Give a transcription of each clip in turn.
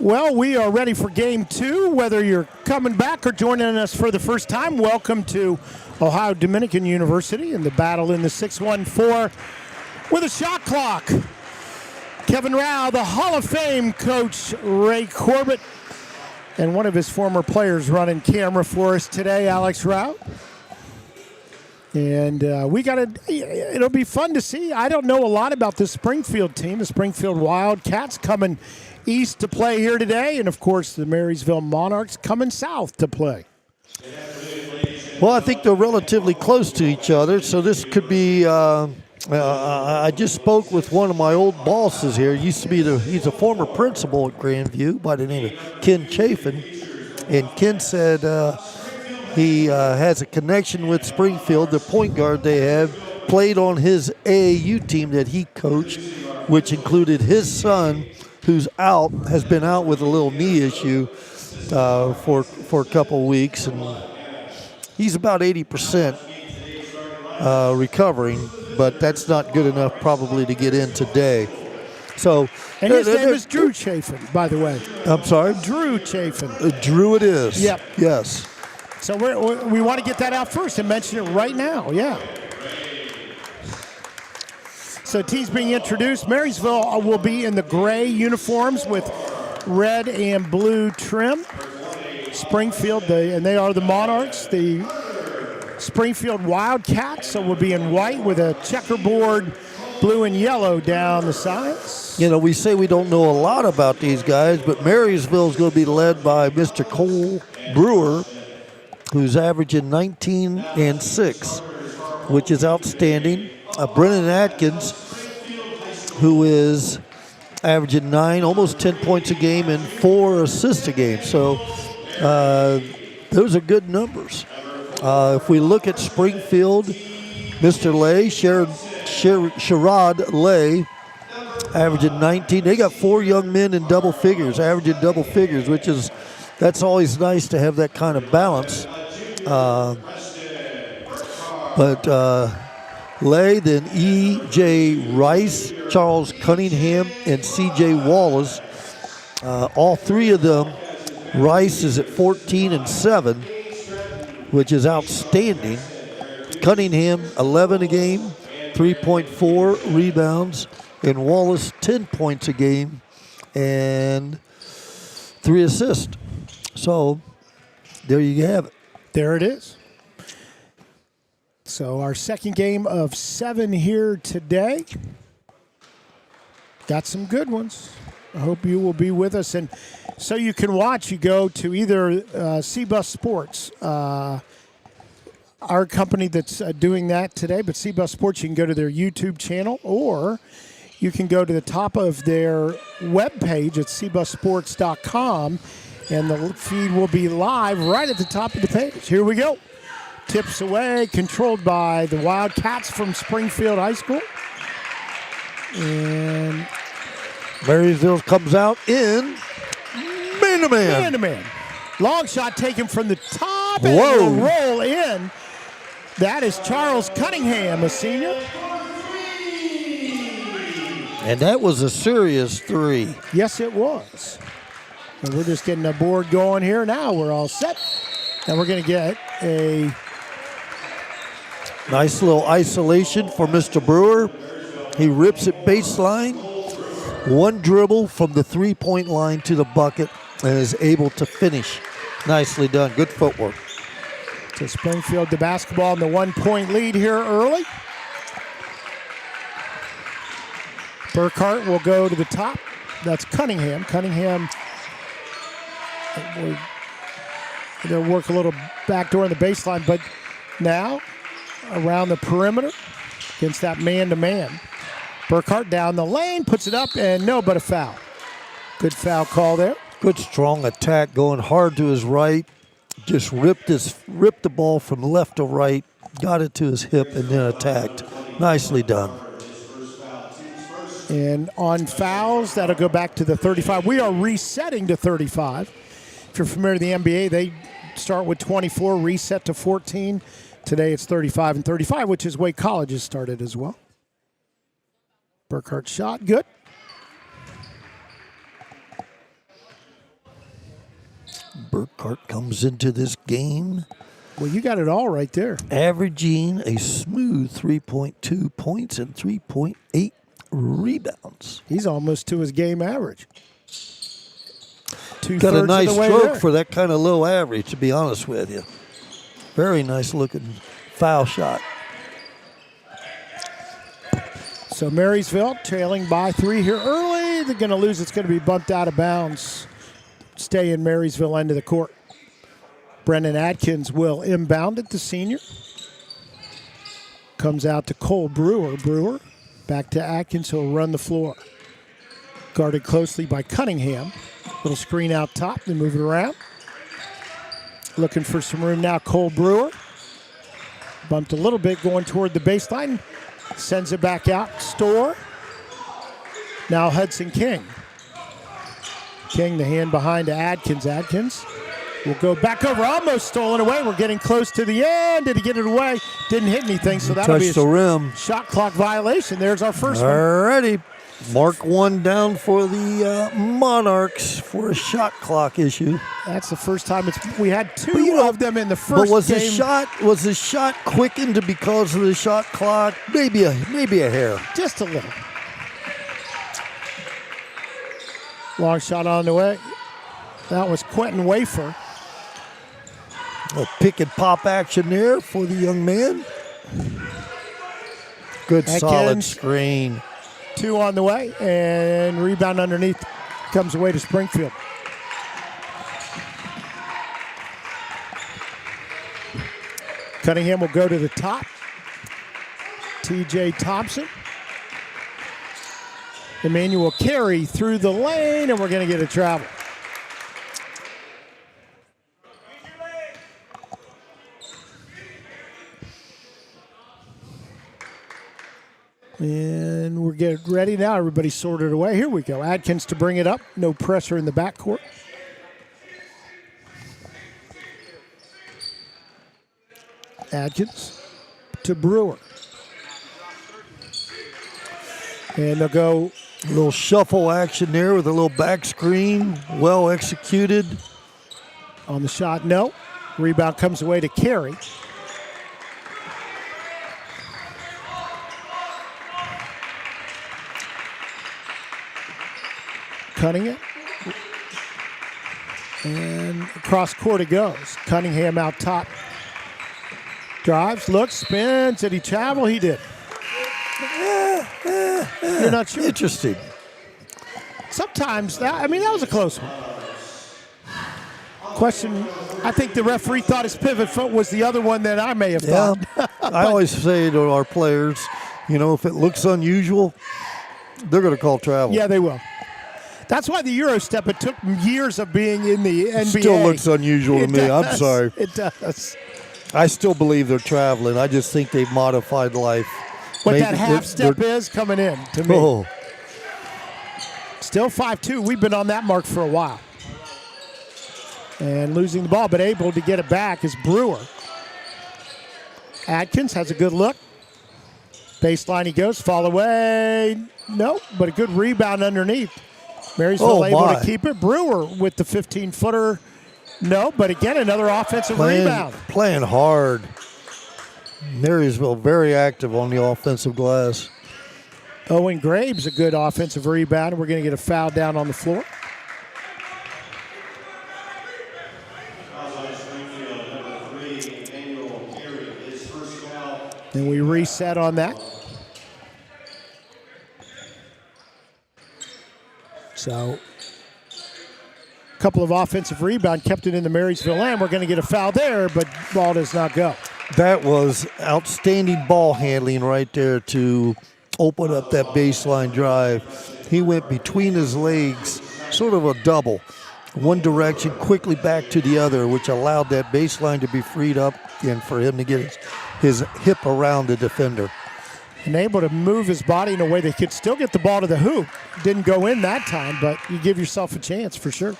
Well, we are ready for game two. Whether you're coming back or joining us for the first time, welcome to Ohio Dominican University and the battle in the 6-1-4 with a shot clock. Kevin Rao, the Hall of Fame coach Ray Corbett, and one of his former players running camera for us today, Alex Rao. And it'll be fun to see. I don't know a lot about this Springfield team, the Springfield Wildcats coming east to play here today, and of course the Marysville Monarchs coming south to play. Well, I think they're relatively close to each other, so this could be. I just spoke with one of my old bosses here. He's a former principal at Grandview by the name of Ken Chafin, and Ken said he has a connection with Springfield. The point guard they have played on his AAU team that he coached, which included his son, who's has been out with a little knee issue for a couple weeks, and he's about 80% recovering, but that's not good enough probably to get in today. So, and his name is Drew Chafin, by the way. I'm sorry? Drew Chafin. Drew it is. Yep. Yes. So we want to get that out first and mention it right now, yeah. So teams being introduced. Marysville will be in the gray uniforms with red and blue trim. Springfield, and they are the Monarchs. The Springfield Wildcats, so will be in white with a checkerboard blue and yellow down the sides. You know, we say we don't know a lot about these guys, but Marysville is going to be led by Mr. Cole Brewer, who's averaging 19 and 6, which is outstanding. Brennan Atkins, who is averaging 9, almost 10 points a game and 4 assists a game. So those are good numbers. If we look at Springfield, Mr. Lay, Sherrod Lay, averaging 19. They got 4 young men in double figures, averaging double figures, that's always nice to have that kind of balance. But Lay, then E.J. Rice, Charles Cunningham, and C.J. Wallace. All three of them, Rice is at 14 and 7, which is outstanding. Cunningham, 11 a game, 3.4 rebounds, and Wallace, 10 points a game and 3 assists. So there you have it. There it is. So our second game of 7 here today. Got some good ones. I hope you will be with us. And so you can watch, you go to either C-Bus Sports, our company that's doing that today, but C-Bus Sports, you can go to their YouTube channel, or you can go to the top of their webpage at cbussports.com, and the feed will be live right at the top of the page. Here we go. Tips away, controlled by the Wildcats from Springfield High School. And Marysville comes out in man-to-man. Man-to-man. Long shot taken from the top. Whoa. And will roll in. That is Charles Cunningham, a senior. And that was a serious 3. Yes, it was. And we're just getting the board going here now. We're all set. And we're going to get a nice little isolation for Mr. Brewer. He rips it baseline. One dribble from the 3-point line to the bucket and is able to finish. Nicely done. Good footwork. To Springfield, the basketball in the 1-point lead here early. Burkhart will go to the top. That's Cunningham. Cunningham, they'll work a little backdoor in the baseline, but now around the perimeter against that man-to-man. Burkhart down the lane, puts it up, and no, but a foul. Good foul call there. Good strong attack, going hard to his right. Just ripped the ball from left to right, got it to his hip, and then attacked. Nicely done. And on fouls, that'll go back to the 35. We are resetting to 35. If you're familiar with the NBA, they start with 24, reset to 14. Today it's 35 and 35, which is the way colleges started as well. Burkhart shot, good. Burkhart comes into this game Well, you got it all right there. averaging a smooth 3.2 points and 3.8 rebounds. He's almost to his game average. Got a nice of the way stroke there. for that kind of low average, to be honest with you. Very nice looking foul shot. So Marysville trailing by 3 here early. They're going to lose. It's going to be bumped out of bounds. Stay in Marysville end of the court. Brendan Atkins will inbound it, the senior. Comes out to Cole Brewer. Brewer back to Atkins. He'll run the floor. Guarded closely by Cunningham. Little screen out top. They move it around. Looking for some room now. Cole Brewer. Bumped a little bit going toward the baseline. Sends it back out. Store. Now Hudson King. King, the hand behind to Adkins. Adkins will go back over. Almost stolen away. We're getting close to the end. Did he get it away? Didn't hit anything, so that'll be Touched the rim. shot clock violation. There's our first one. Alrighty. Mark one down for the Monarchs for a shot clock issue. That's the first time we had two you of them in the first But was game. the shot quickened because of the shot clock? Maybe a hair. Just a little. Long shot on the way. That was Quentin Wafer. A pick and pop action there for the young man. Good solid Atkins. screen. 2 on the way, and rebound underneath comes away to Springfield. Cunningham will go to the top. TJ Thompson. Emmanuel Carey through the lane, and we're going to get a travel. And we're getting ready now. Everybody's sorted away. Here we go. Adkins to bring it up. No pressure in the backcourt. Adkins to Brewer. And they'll go. A little shuffle action there with a little back screen. Well executed. On the shot, no. Rebound comes away to Carey. Cunningham. And across court it goes. Cunningham out top. Drives, looks, spins. Did he travel? He did. You're not sure? Interesting. Sometimes, that was a close one. Question, I think the referee thought his pivot foot was the other one that I may have Yeah. thought. I always say to our players, if it looks unusual, they're going to call travel. Yeah, they will. That's why the Euro step, it took years of being in the NBA. Still looks unusual to me. I'm sorry. It does. I still believe they're traveling. I just think they've modified life. What Maybe that half step they're- is coming in to me. Oh, Still 5-2. We've been on that mark for a while. And losing the ball, but able to get it back is Brewer. Atkins has a good look. Baseline he goes, fall away. Nope, but a good rebound underneath. Marysville able to keep it. Brewer with the 15-footer. No, but again, another offensive rebound. Playing hard. Marysville very active on the offensive glass. Owen Graves, a good offensive rebound. We're going to get a foul down on the floor. And we reset on that. So, a couple of offensive rebound kept it in the Marysville end. We're going to get a foul there, but ball does not go. That was outstanding ball handling right there to open up that baseline drive. He went between his legs, sort of a double. One direction, quickly back to the other, which allowed that baseline to be freed up and for him to get his hip around the defender. And able to move his body in a way that he could still get the ball to the hoop. Didn't go in that time, but you give yourself a chance for sure.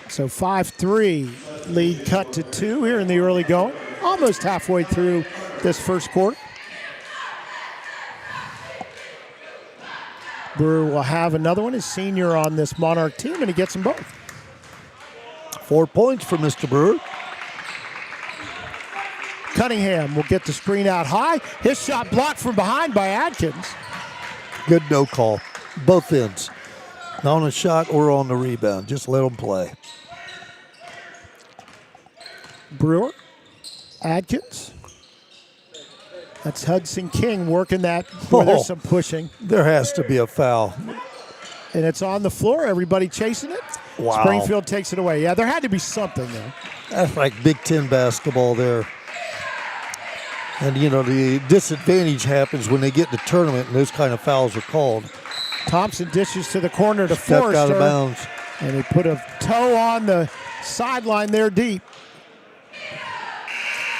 So 5-3, lead cut to 2 here in the early going. Almost halfway through this first quarter. Brewer will have another one. His senior on this Monarch team, and he gets them both. 4 points for Mr. Brewer. Cunningham will get the screen out high. His shot blocked from behind by Adkins. Good no call. Both ends. Not on a shot or on the rebound. Just let them play. Brewer, Adkins. That's Hudson King working that. Boy, there's some pushing. There has to be a foul. And it's on the floor. Everybody chasing it. Wow. Springfield takes it away. Yeah, there had to be something there. That's like Big Ten basketball there. And, you know, the disadvantage happens when they get in the tournament and those kind of fouls are called. Thompson dishes to the corner to Stepped Forrester. out of bounds. And he put a toe on the sideline there deep.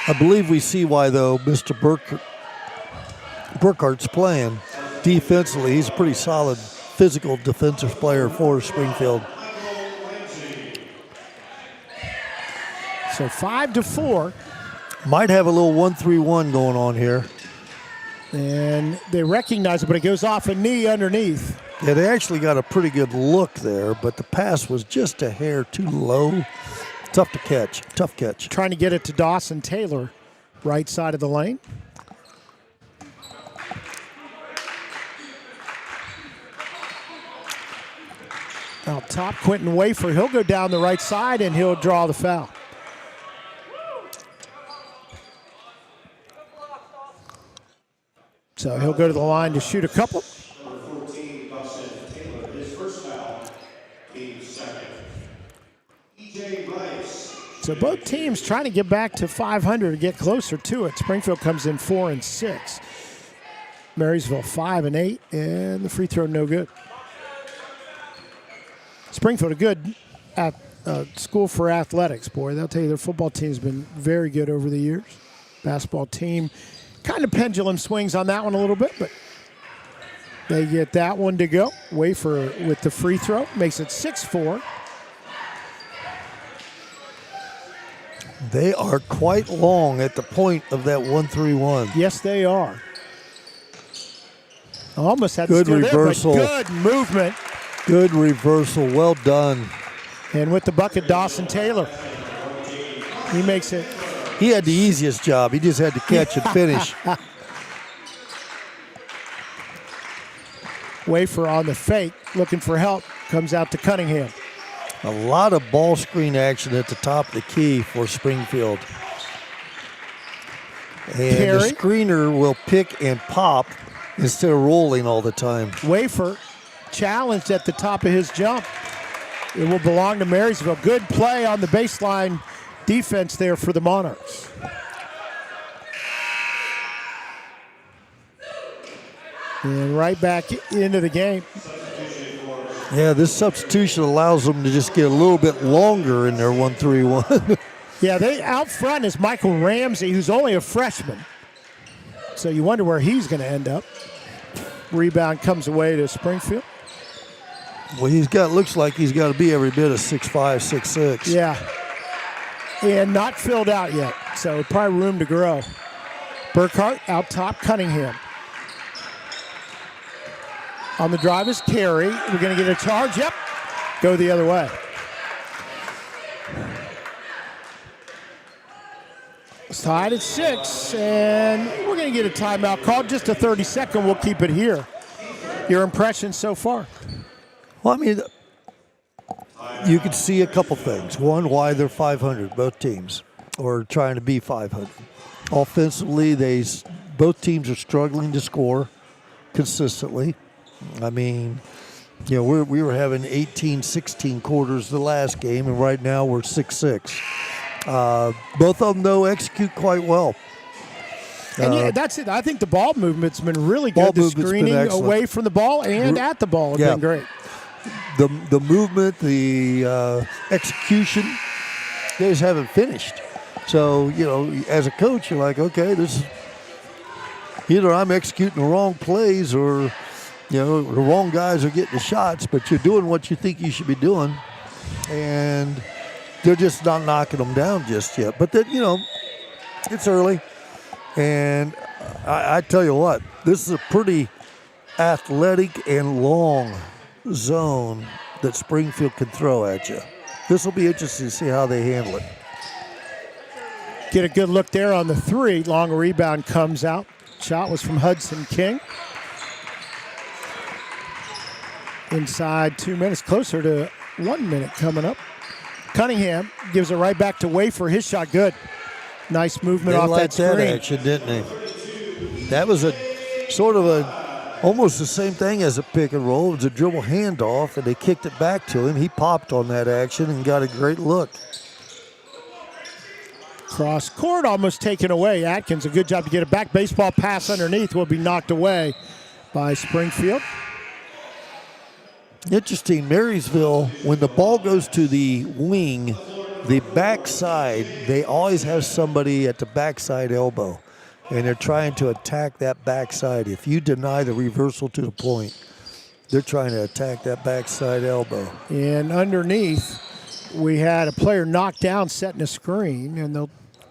I believe we see why, though, Mr. Burkhart's playing defensively. He's a pretty solid physical defensive player for Springfield. So 5-4. Might have a little 1-3-1 going on here. And they recognize it, but it goes off a knee underneath. Yeah, they actually got a pretty good look there, but the pass was just a hair too low. Tough to catch. Tough catch. Trying to get it to Dawson Taylor, right side of the lane. Out top, Quentin Wafer. He'll go down the right side, and he'll draw the foul. So he'll go to the line to shoot a couple. So both teams trying to get back to 500 to get closer to it. Springfield comes in 4-6. Marysville 5-8, and the free throw no good. Springfield a good school for athletics, boy. They'll tell you their football team's been very good over the years. Basketball team kind of pendulum swings on that one a little bit, but they get that one to go. Wafer with the free throw makes it 6-4. They are quite long at the point of that 1-3-1. Yes, they are. Almost had Good to steal reversal. There, but good movement. Good reversal. Well done. And with the bucket, Dawson Taylor. He makes it. He had the easiest job. He just had to catch and finish. Wafer on the fake, looking for help, comes out to Cunningham. A lot of ball screen action at the top of the key for Springfield. And Carey. the screener will pick and pop instead of rolling all the time. Wafer challenged at the top of his jump. It will belong to Marysville. Good play on the baseline defense there for the Monarchs. And right back into the game. Yeah, this substitution allows them to just get a little bit longer in their 1-3-1. Yeah, they out front is Michael Ramsey, who's only a freshman. So you wonder where he's going to end up. Rebound comes away to Springfield. Well, looks like he's got to be every bit of 6'5", 6'6". Yeah. And not filled out yet, so probably room to grow. Burkhart out top, Cunningham. On the drive is Carey. We're going to get a charge. Yep. Go the other way. It's tied at 6, and we're going to get a timeout called. Just a 30-second. We'll keep it here. Your impressions so far? Well, I mean, you could see a couple things. One, why they're 500, both teams, or trying to be 500. Offensively, both teams are struggling to score consistently. I mean, you know, we were having 18, 16 quarters the last game, and right now we're 6-6. Both of them, though, execute quite well. And yeah, that's it. I think the ball movement's been really good. The screening away from the ball and at the ball have been great. The movement, the execution, they just haven't finished. So, you know, as a coach, you're like, okay, this either I'm executing the wrong plays or, you know, the wrong guys are getting the shots, but you're doing what you think you should be doing, and they're just not knocking them down just yet. But then, you know, it's early, and I tell you what, this is a pretty athletic and long zone that Springfield can throw at you. This will be interesting to see how they handle it. Get a good look there on the three. Long rebound comes out. Shot was from Hudson King. Inside 2 minutes, closer to 1 minute coming up. Cunningham gives it right back to Wafer. His shot good. Nice movement off that screen. That action, didn't they? That was a sort of almost the same thing as a pick and roll. It was a dribble handoff, and they kicked it back to him. He popped on that action and got a great look. Cross court almost taken away. Atkins, a good job to get it back. Baseball pass underneath will be knocked away by Springfield. Interesting, Marysville, when the ball goes to the wing, the backside, they always have somebody at the backside elbow, and they're trying to attack that backside. If you deny the reversal to the point, they're trying to attack that backside elbow. And underneath, we had a player knocked down setting a screen, and the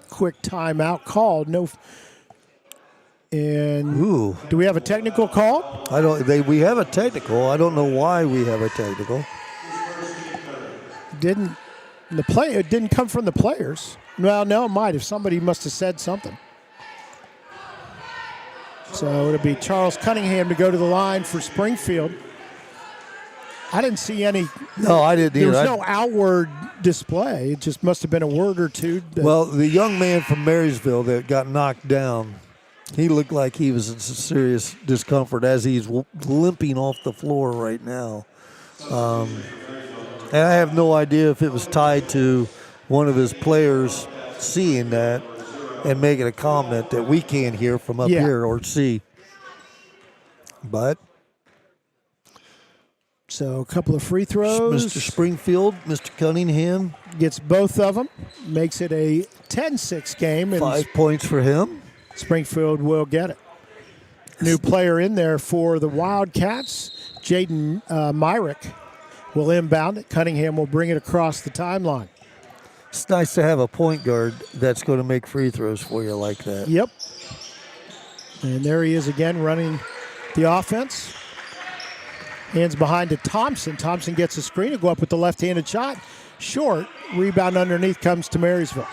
quick timeout called. No. And ooh, do we have a technical call? We have a technical. I don't know why we have a technical. It didn't come from the players. Well, no, it might. If somebody must have said something. So it'll be Charles Cunningham to go to the line for Springfield. I didn't see any. No, I didn't either. There was no outward display. It just must have been a word or two. Well, the young man from Marysville that got knocked down, he looked like he was in some serious discomfort as he's limping off the floor right now. And I have no idea if it was tied to one of his players seeing that and making a comment that we can't hear from up here or see. But so a couple of free throws. Mr. Springfield, Mr. Cunningham. Gets both of them. Makes it a 10-6 game. 5 points for him. Springfield will get it. New player in there for the Wildcats. Jaden Myrick will inbound it. Cunningham will bring it across the timeline. It's nice to have a point guard that's going to make free throws for you like that. Yep. And there he is again running the offense. Hands behind to Thompson. Thompson gets a screen. He'll go up with the left-handed shot. Short. Rebound underneath comes to Marysville.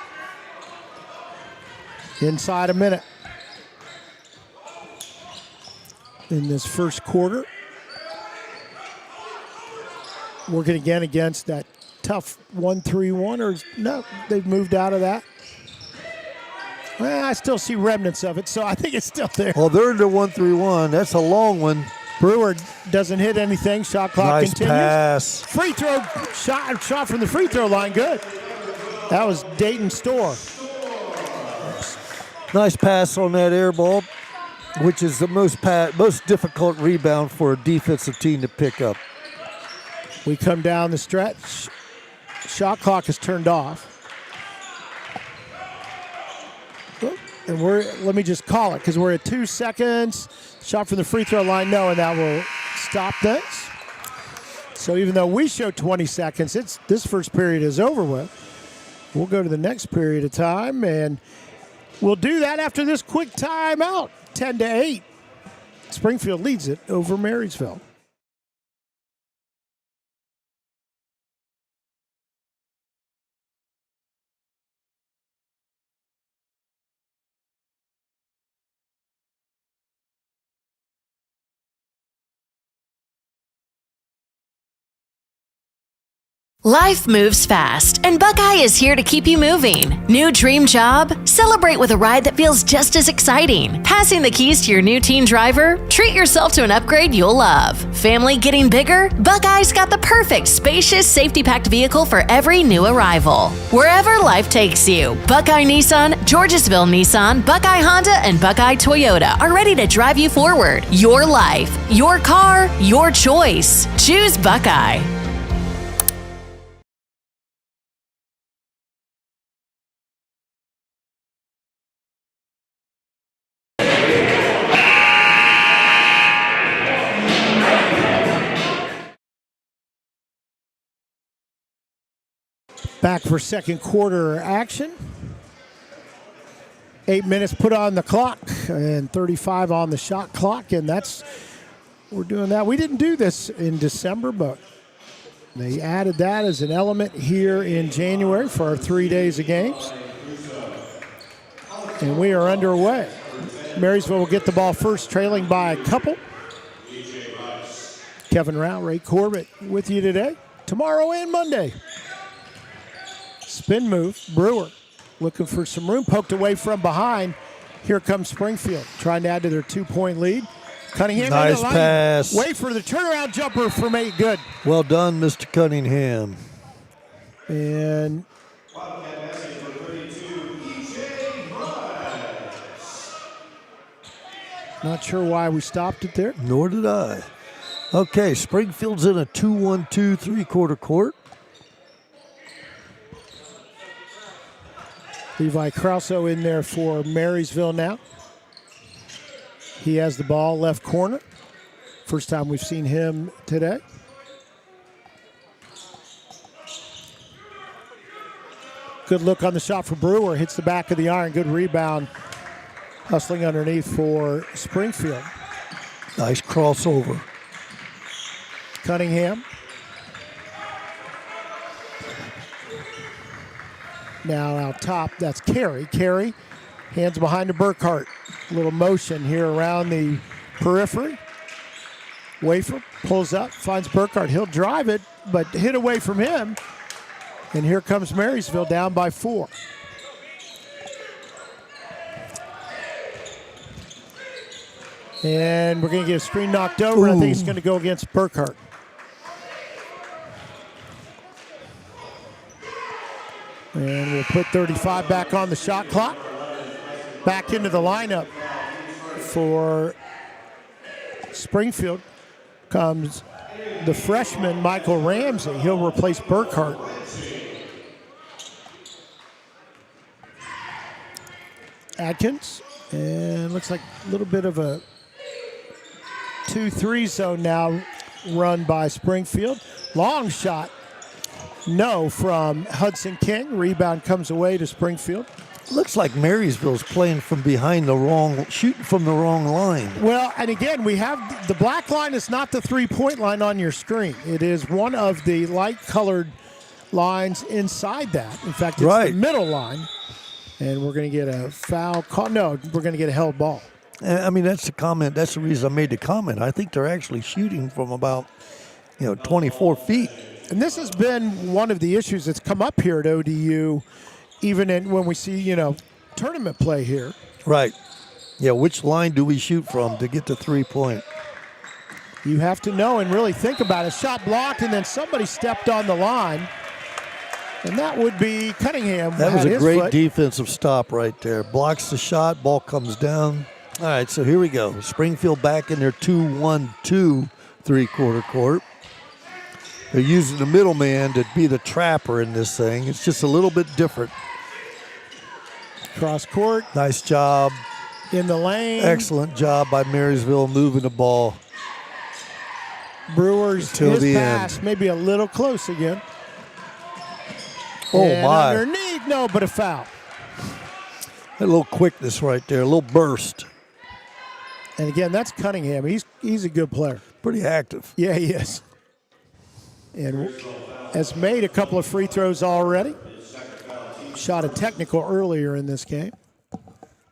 Inside a minute. In this first quarter. Working again against that tough 1-3-1, or no, they've moved out of that. Well, I still see remnants of it, so I think it's still there. Well, they're in the 1-3-1. That's a long one. Brewer doesn't hit anything. Shot clock continues. Nice pass. Free throw shot from the free throw line. Good. That was Dayton Storr. Nice pass on that air ball, which is the most difficult rebound for a defensive team to pick up. We come down the stretch. Shot clock is turned off. And let me just call it because we're at 2 seconds. Shot from the free throw line, no, and that will stop this. So even though we show 20 seconds, this first period is over with. We'll go to the next period of time, and we'll do that after this quick timeout. 10-8. Springfield leads it over Marysville. Life moves fast, and Buckeye is here to keep you moving. New dream job? Celebrate with a ride that feels just as exciting. Passing the keys to your new teen driver? Treat yourself to an upgrade you'll love. Family getting bigger? Buckeye's got the perfect spacious, safety-packed vehicle for every new arrival. Wherever life takes you, Buckeye Nissan, Georgesville Nissan, Buckeye Honda, and Buckeye Toyota are ready to drive you forward. Your life, your car, your choice. Choose Buckeye. Back for second quarter action. 8 minutes put on the clock and 35 on the shot clock, and we're doing that. We didn't do this in December, but They added that as an element here in January for our 3 days of games. And we are underway. Marysville will get the ball first, trailing by a couple. Kevin Rao, Ray Corbett with you today, tomorrow and Monday. Spin move, Brewer looking for some room, poked away from behind. Here comes Springfield, trying to add to their 2-point lead. Cunningham, nice pass. Wait for the turnaround jumper from 8. Good. Well done, Mr. Cunningham. And not sure why we stopped it there. Nor did I. Okay, Springfield's in a 2-1-2 3-quarter court. Levi Krauso in there for Marysville now. He has the ball, left corner. First time we've seen him today. Good look on the shot for Brewer. Hits the back of the iron. Good rebound. Hustling underneath for Springfield. Nice crossover. Cunningham. Now out top, that's Carey. Carey, hands behind to Burkhart. A little motion here around the periphery. Wafer pulls up, finds Burkhart. He'll drive it, but hit away from him. And here comes Marysville down by 4. And we're going to get a screen knocked over. Ooh. I think it's going to go against Burkhart. And we'll put 35 back on the shot clock. Back into the lineup for Springfield comes the freshman Michael Ramsey. He'll replace Burkhart. Adkins, and looks like a little bit of a 2-3 zone now run by Springfield. Long shot, no, from Hudson King. Rebound comes away to Springfield. Looks like Marysville's playing from behind the wrong, shooting from the wrong line. Well, and again, we have the black line is not the 3-point line on your screen. It is one of the light-colored lines inside that. In fact, it's the middle line. And we're going to get a foul call. No, we're going to get a held ball. I mean, that's the comment. That's the reason I made the comment. I think they're actually shooting from about, 24 feet. And this has been one of the issues that's come up here at ODU, even when we see, tournament play here. Right. Yeah, which line do we shoot from to get to 3-point? You have to know and really think about it. Shot blocked, and then somebody stepped on the line. And that would be Cunningham. That was a great defensive stop right there. Blocks the shot, ball comes down. All right, so here we go. Springfield back in their 2-1-2 3-quarter court. They're using the middleman to be the trapper in this thing. It's just a little bit different. Cross court. Nice job. In the lane. Excellent job by Marysville moving the ball. Brewers, his pass maybe a little close again. Oh, and my. Underneath, no, but a foul. A little quickness right there, a little burst. And again, that's Cunningham. He's a good player. Pretty active. Yeah, he is. And has made a couple of free throws already. Shot a technical earlier in this game.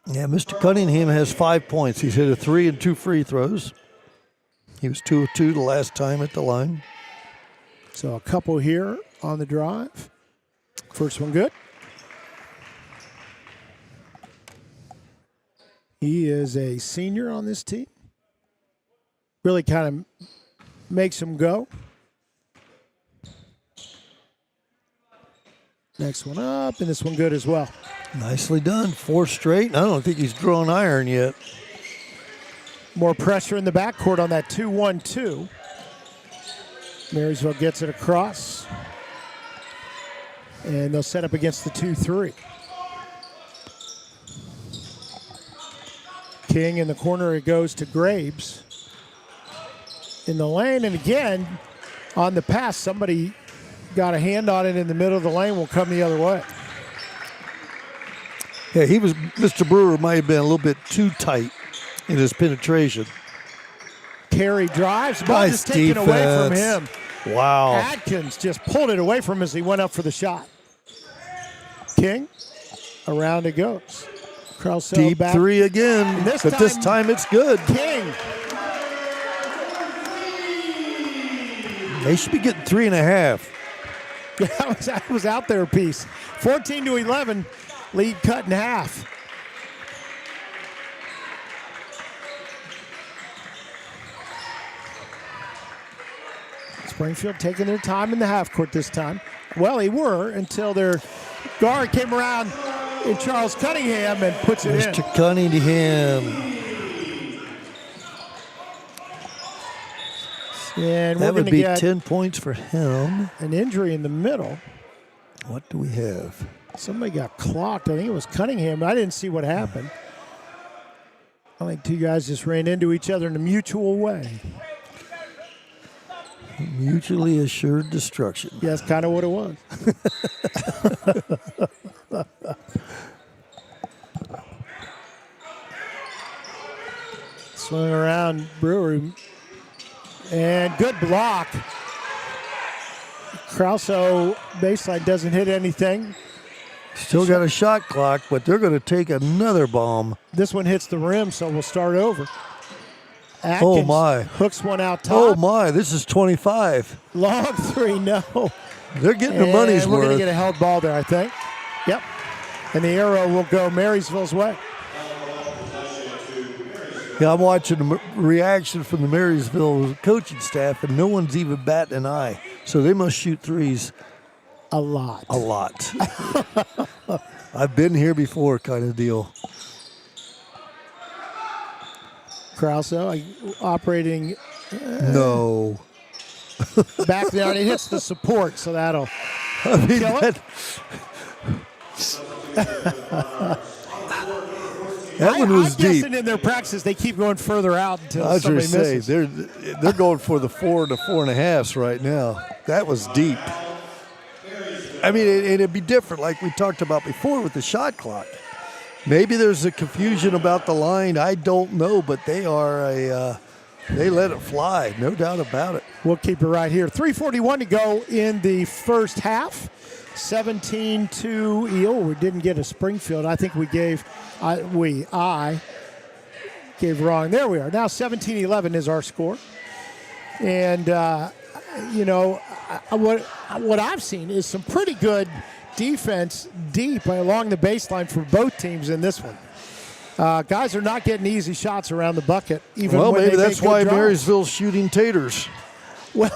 Yeah, Mr. Cunningham has 5 points. He's hit a 3 and 2 free throws. He was 2 of 2 the last time at the line. So a couple here on the drive. First one good. He is a senior on this team. Really kind of makes him go. Next one up, and this one good as well. Nicely done. 4 straight. I don't think he's drawn iron yet. More pressure in the backcourt on that 2-1-2. Marysville gets it across. And they'll set up against the 2-3. King in the corner, it goes to Graves. In the lane, and again, on the pass, somebody got a hand on it in the middle of the lane, will come the other way. Yeah, Mr. Brewer might have been a little bit too tight in his penetration. Carey drives. Ball Nice just taken away from defense. him. Wow. Atkins just pulled it away from him as he went up for the shot. King, around it goes. Krause Deep back. three again, This but this time it's good. King. They should be getting 3.5. Yeah, that was out there a piece. 14-11, lead cut in half. Springfield taking their time in the half court this time. Well, they were until their guard came around in Charles Cunningham and puts it Mr. in. Cunningham. And we're That going would to be get 10 points for him. an injury in the middle. What do we have? Somebody got clocked. I think it was Cunningham. I didn't see what happened. I think two guys just ran into each other in a mutual way. Mutually assured destruction. Yeah, that's kind of what it was. Swing around Brewer. And good block. Krause baseline doesn't hit anything. Still got a shot clock, but they're going to take another bomb. This one hits the rim, so we'll start over. Atkins Oh, my. hooks one out top. Oh, my. This is 25. Long three, no. They're getting their money's We're going to worth. get a held ball there, I think. Yep. And the arrow will go Marysville's way. Yeah, I'm watching the reaction from the Marysville coaching staff, and no one's even batting an eye. So they must shoot threes A lot. a lot. I've been here before kind of deal. Krause operating No. back there, and it hits the support, so that'll I mean, kill it. that one was I'm deep. guessing in their practices they keep going further out until I was going somebody to say, misses. they're going for the 4 to 4.5s right now. That was deep. I mean, it'd be different like we talked about before with the shot clock. Maybe there's a confusion about the line. I don't know, but they are they let it fly, no doubt about it. We'll keep it right here. 3:41 to go in the first half. 17-2 Eel. We didn't get a Springfield. I think we gave I gave wrong. There we are. Now 17-11 is our score. And what I've seen is some pretty good defense deep along the baseline for both teams in this one. Guys are not getting easy shots around the bucket. Even Well, when maybe they that's make why good drives. Marysville's shooting taters. Well,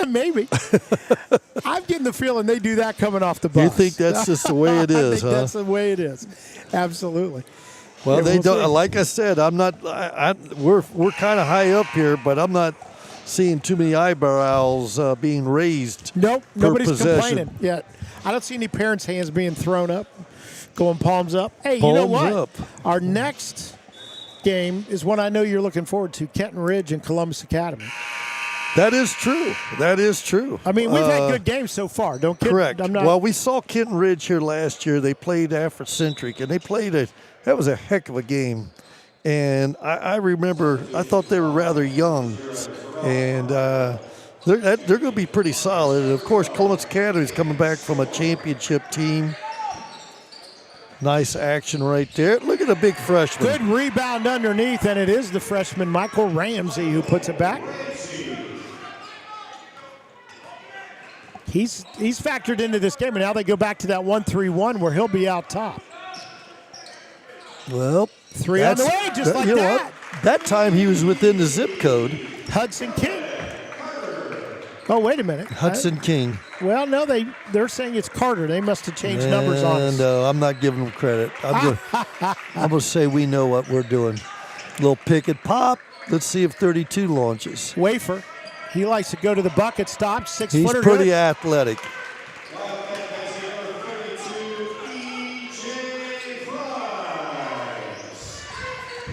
maybe. I'm getting the feeling they do that coming off the bus. You think that's just the way it I is, think huh? that's the way it is. Absolutely. Well, Yeah, they we'll don't. see. Like I said, I'm not. We're kind of high up here, but I'm not seeing too many eyebrows being raised. Nope, per nobody's possession. complaining yet. I don't see any parents' hands being thrown up, going palms up. Hey, you know Palms what? up. Our next game is one I know you're looking forward to: Kenton Ridge and Columbus Academy. That is true. That is true. I mean, we've had good games so far. Don't kid. Correct. I'm not. Well, we saw Kenton Ridge here last year. They played Afrocentric, and they played that was a heck of a game. And I remember, I thought they were rather young, and they're going to be pretty solid. And of course, Columbus Academy is coming back from a championship team. Nice action right there. Look at the big freshman. Good rebound underneath, and it is the freshman Michael Ramsey who puts it back. He's factored into this game, and now they go back to that 1-3-1 where he'll be out top. Well, Three on the way, just like you know that. what? That time he was within the zip code. Hudson King. Oh, wait a minute. Hudson King. Well, no, they're saying it's Carter. They must have changed numbers on us. And I'm not giving them credit. I'm going to say we know what we're doing. Little pick and pop. Let's see if 32 launches. Wafer. He likes to go to the bucket, stop, 6 He's footer. pretty good. athletic.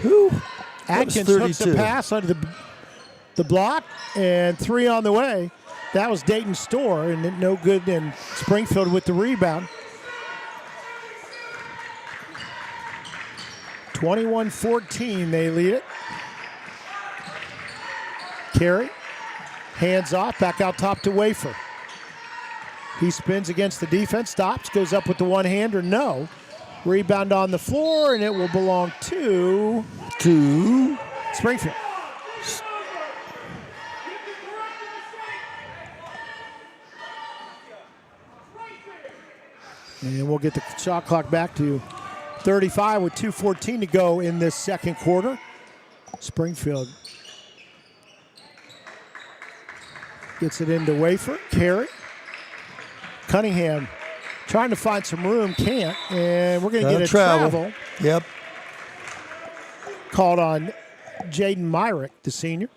Whew. That was Atkins hooks a 32. pass under the block, and 3 on the way. That was Dayton Store, and no good in Springfield with the rebound. 21-14, they lead it. carry. Hands off, back out top to Wafer. He spins against the defense, stops, goes up with the one-hander, no. Rebound on the floor, and it will belong to Springfield. And we'll get the shot clock back to 35 with 2:14 to go in this second quarter. Springfield gets it into Wafer, carry. Cunningham trying to find some room, can't, and we're going to get a travel. Yep. Called on Jaden Myrick, the senior.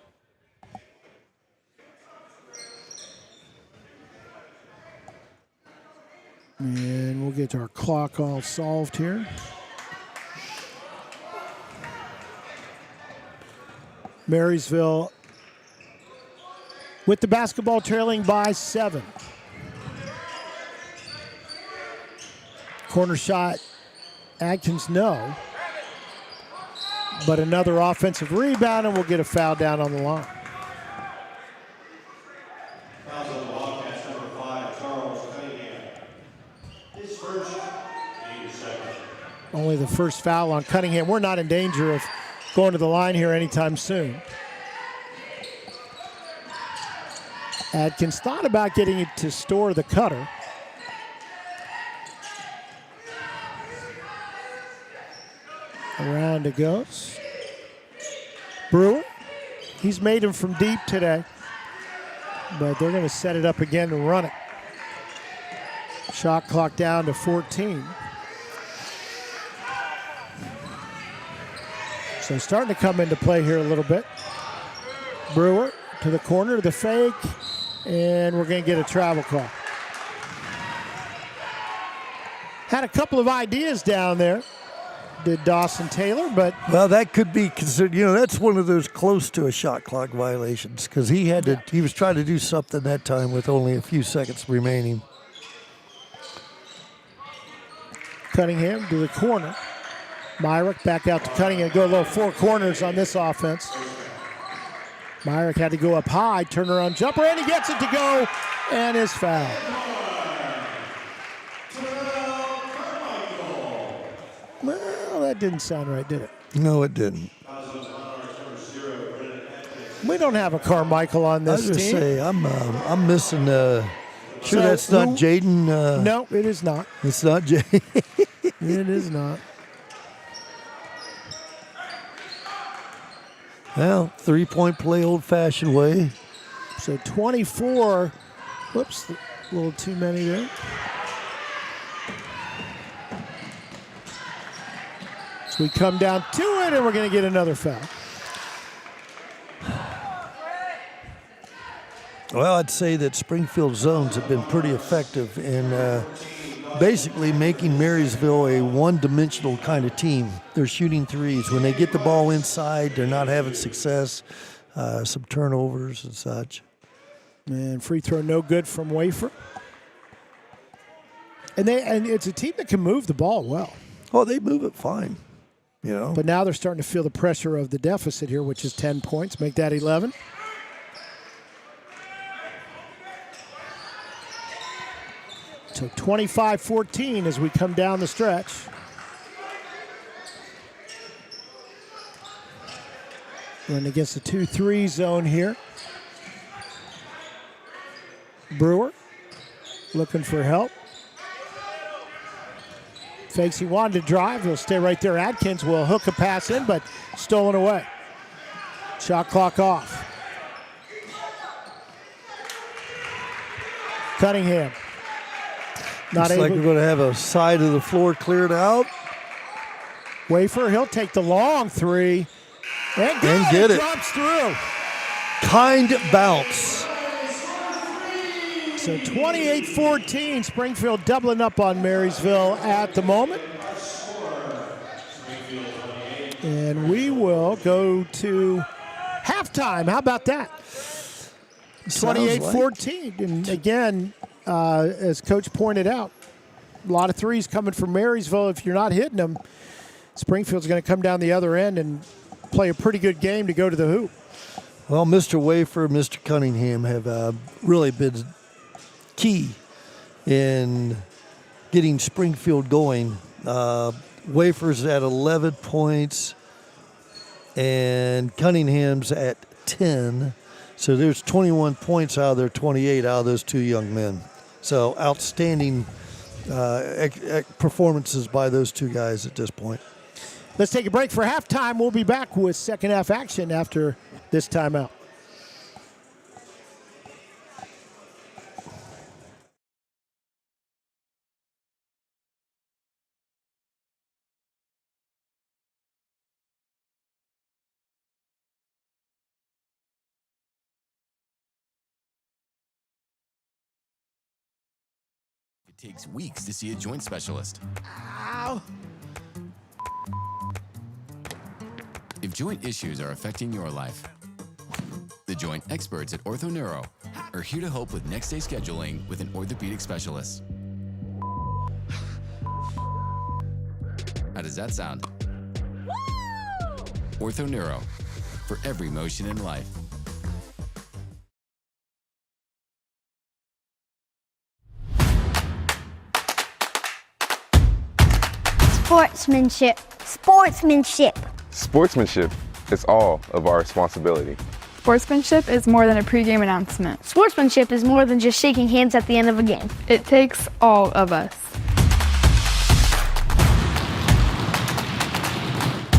And we'll get our clock all solved here. Marysville with the basketball trailing by 7. Corner shot, Adkins, no. But another offensive rebound, and we'll get a foul down on the line. Only the first foul on Cunningham. We're not in danger of going to the line here anytime soon. Adkins thought about getting it to store the cutter. Around it goes. Brewer, he's made him from deep today, but they're going to set it up again and run it. Shot clock down to 14. So starting to come into play here a little bit. Brewer to the corner, to the fake, and we're going to get a travel call. Had a couple of ideas down there, did Dawson Taylor, but... Well, that could be considered, that's one of those close to a shot clock violations because he was trying to do something that time with only a few seconds remaining. Cunningham to the corner. Myrick back out to Cunningham. Go a little four corners on this offense. Myrick had to go up high, turnaround jumper, and he gets it to go, and is fouled. Well, that didn't sound right, did it? No, it didn't. We don't have a Carmichael on this team. I was going to say, I'm missing... Sure, so that's not Jaden? No, it is not. It's not Jaden. It is not. Well, three-point play old-fashioned way. So 24. Whoops, a little too many there. So we come down to it, and we're going to get another foul. Well, I'd say that Springfield zones have been pretty effective in basically making Marysville a one-dimensional kind of team. They're shooting threes. When they get the ball inside, they're not having success, some turnovers and such. And free throw no good from Wafer. And it's a team that can move the ball well. Oh, they move it fine, But now they're starting to feel the pressure of the deficit here, which is 10 points. Make that 11. So 25-14 as we come down the stretch. And against the 2-3 zone here. Brewer looking for help. Fakes, he wanted to drive. He'll stay right there. Adkins will hook a pass in, but stolen away. Shot clock off. Cunningham. Looks like we're going to have a side of the floor cleared out. Wafer, he'll take the long three. And get it. Drops through. Kind bounce. So 28-14, Springfield doubling up on Marysville at the moment. And we will go to halftime. How about that? 28-14. And again, as Coach pointed out, a lot of threes coming from Marysville. If you're not hitting them, Springfield's going to come down the other end and play a pretty good game to go to the hoop. Well, Mr. Wafer, Mr. Cunningham have really been key in getting Springfield going. Wafer's at 11 points and Cunningham's at 10. So there's 21 points out of their 28 out of those two young men. So outstanding performances by those two guys at this point. Let's take a break for halftime. We'll be back with second half action after this timeout. It takes weeks to see a joint specialist. Ow. If joint issues are affecting your life, the joint experts at OrthoNeuro are here to help with next day scheduling with an orthopedic specialist. How does that sound? OrthoNeuro, for every motion in life. Sportsmanship. Sportsmanship. Sportsmanship is all of our responsibility. Sportsmanship is more than a pregame announcement. Sportsmanship is more than just shaking hands at the end of a game. It takes all of us.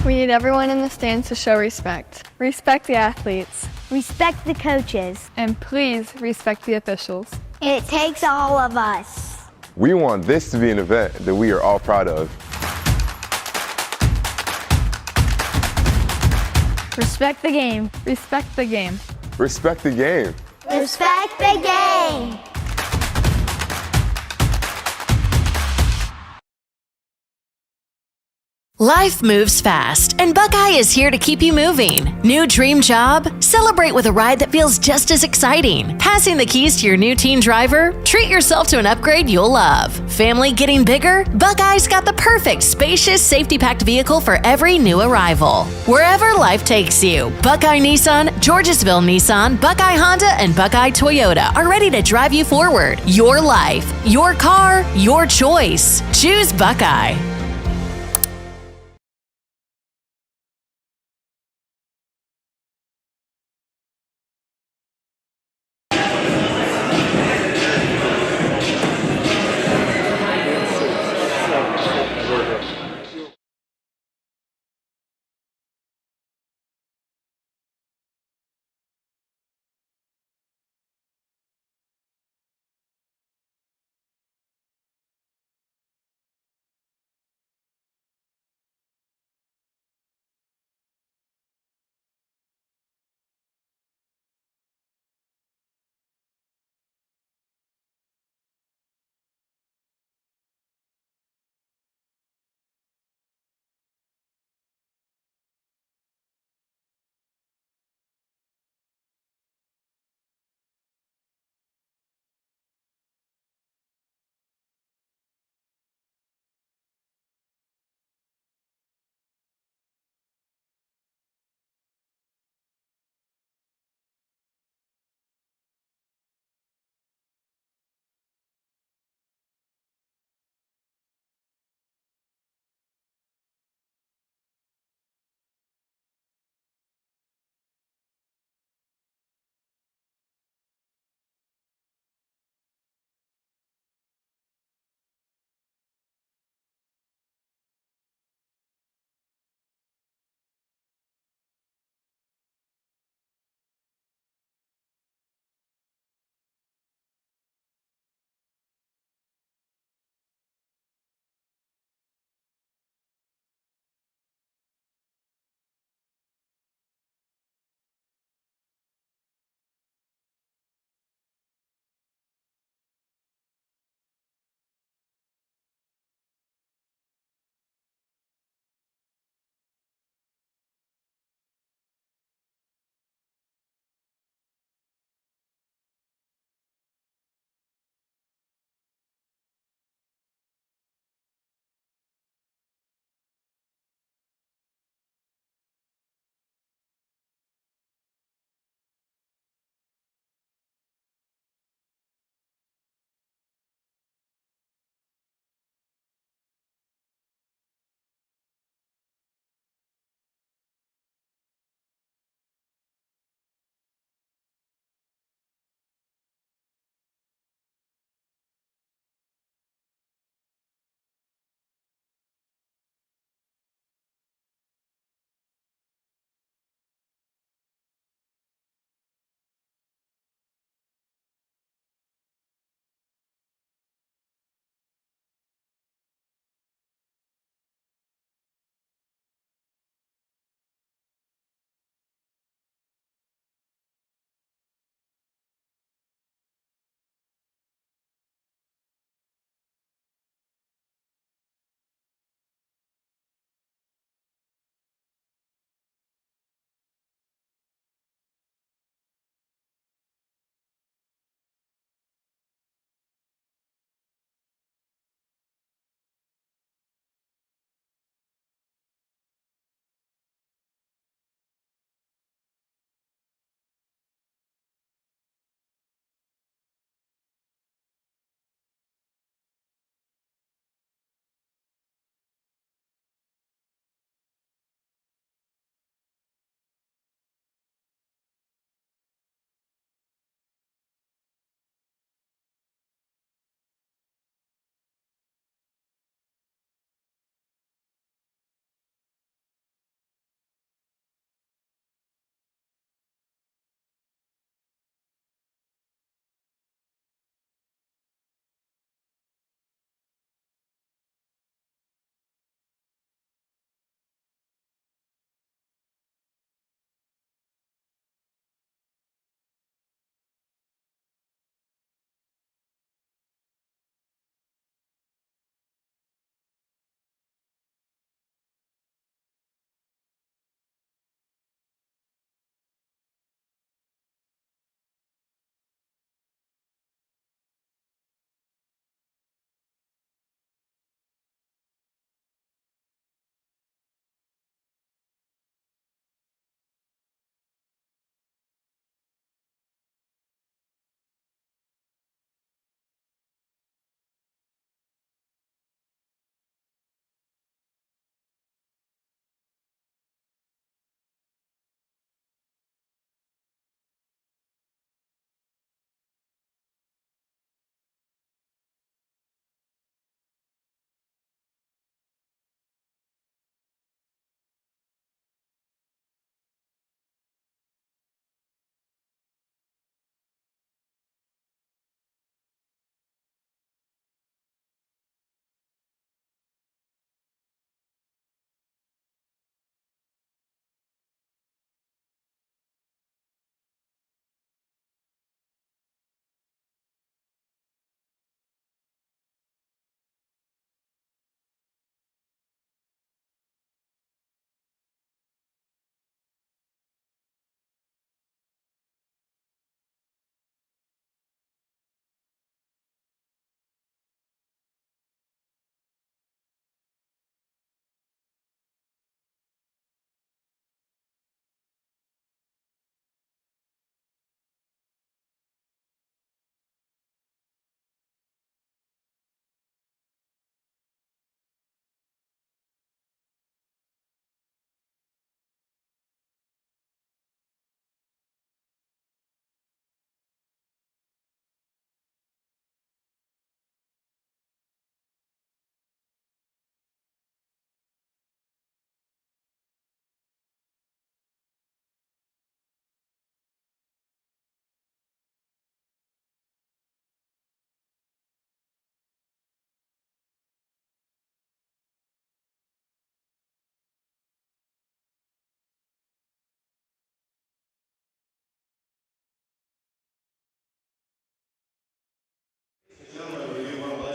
We need everyone in the stands to show respect. Respect the athletes. Respect the coaches. And please respect the officials. It takes all of us. We want this to be an event that we are all proud of. Respect the game. Respect the game. Respect the game. Respect the game. Life moves fast, and Buckeye is here to keep you moving. New dream job? Celebrate with a ride that feels just as exciting. Passing the keys to your new teen driver? Treat yourself to an upgrade you'll love. Family getting bigger? Buckeye's got the perfect spacious, safety-packed vehicle for every new arrival. Wherever life takes you, Buckeye Nissan, Georgesville Nissan, Buckeye Honda, and Buckeye Toyota are ready to drive you forward. Your life, your car, your choice. Choose Buckeye.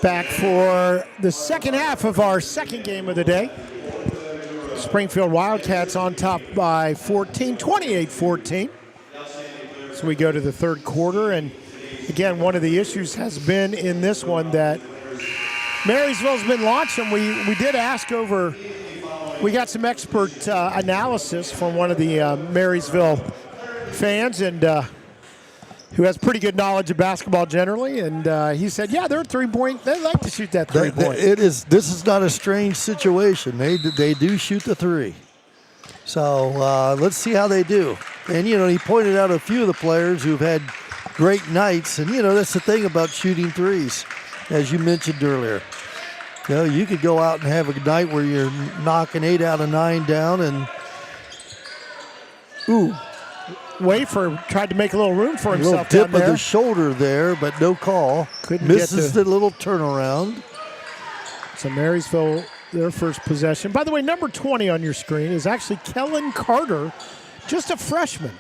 Back for the second half of our second game of the day. Springfield Wildcats on top by 14, 28-14. So we go to the third quarter, and again, one of the issues has been in this one that Marysville's been launching. We did ask over, we got some expert analysis from one of the Marysville fans, and who has pretty good knowledge of basketball generally, and he said, yeah, they're a three-point. They like to shoot that three-point. This is not a strange situation. They do shoot the three. So let's see how they do. And, he pointed out a few of the players who've had great nights, and, that's the thing about shooting threes, as you mentioned earlier. You could go out and have a night where you're knocking 8 out of 9 down, and Wafer tried to make a little room for himself. A little tip down there. of the shoulder there, but no call. Couldn't Misses the little turnaround. So Marysville, their first possession. By the way, number 20 on your screen is actually Kellen Carter, just a freshman.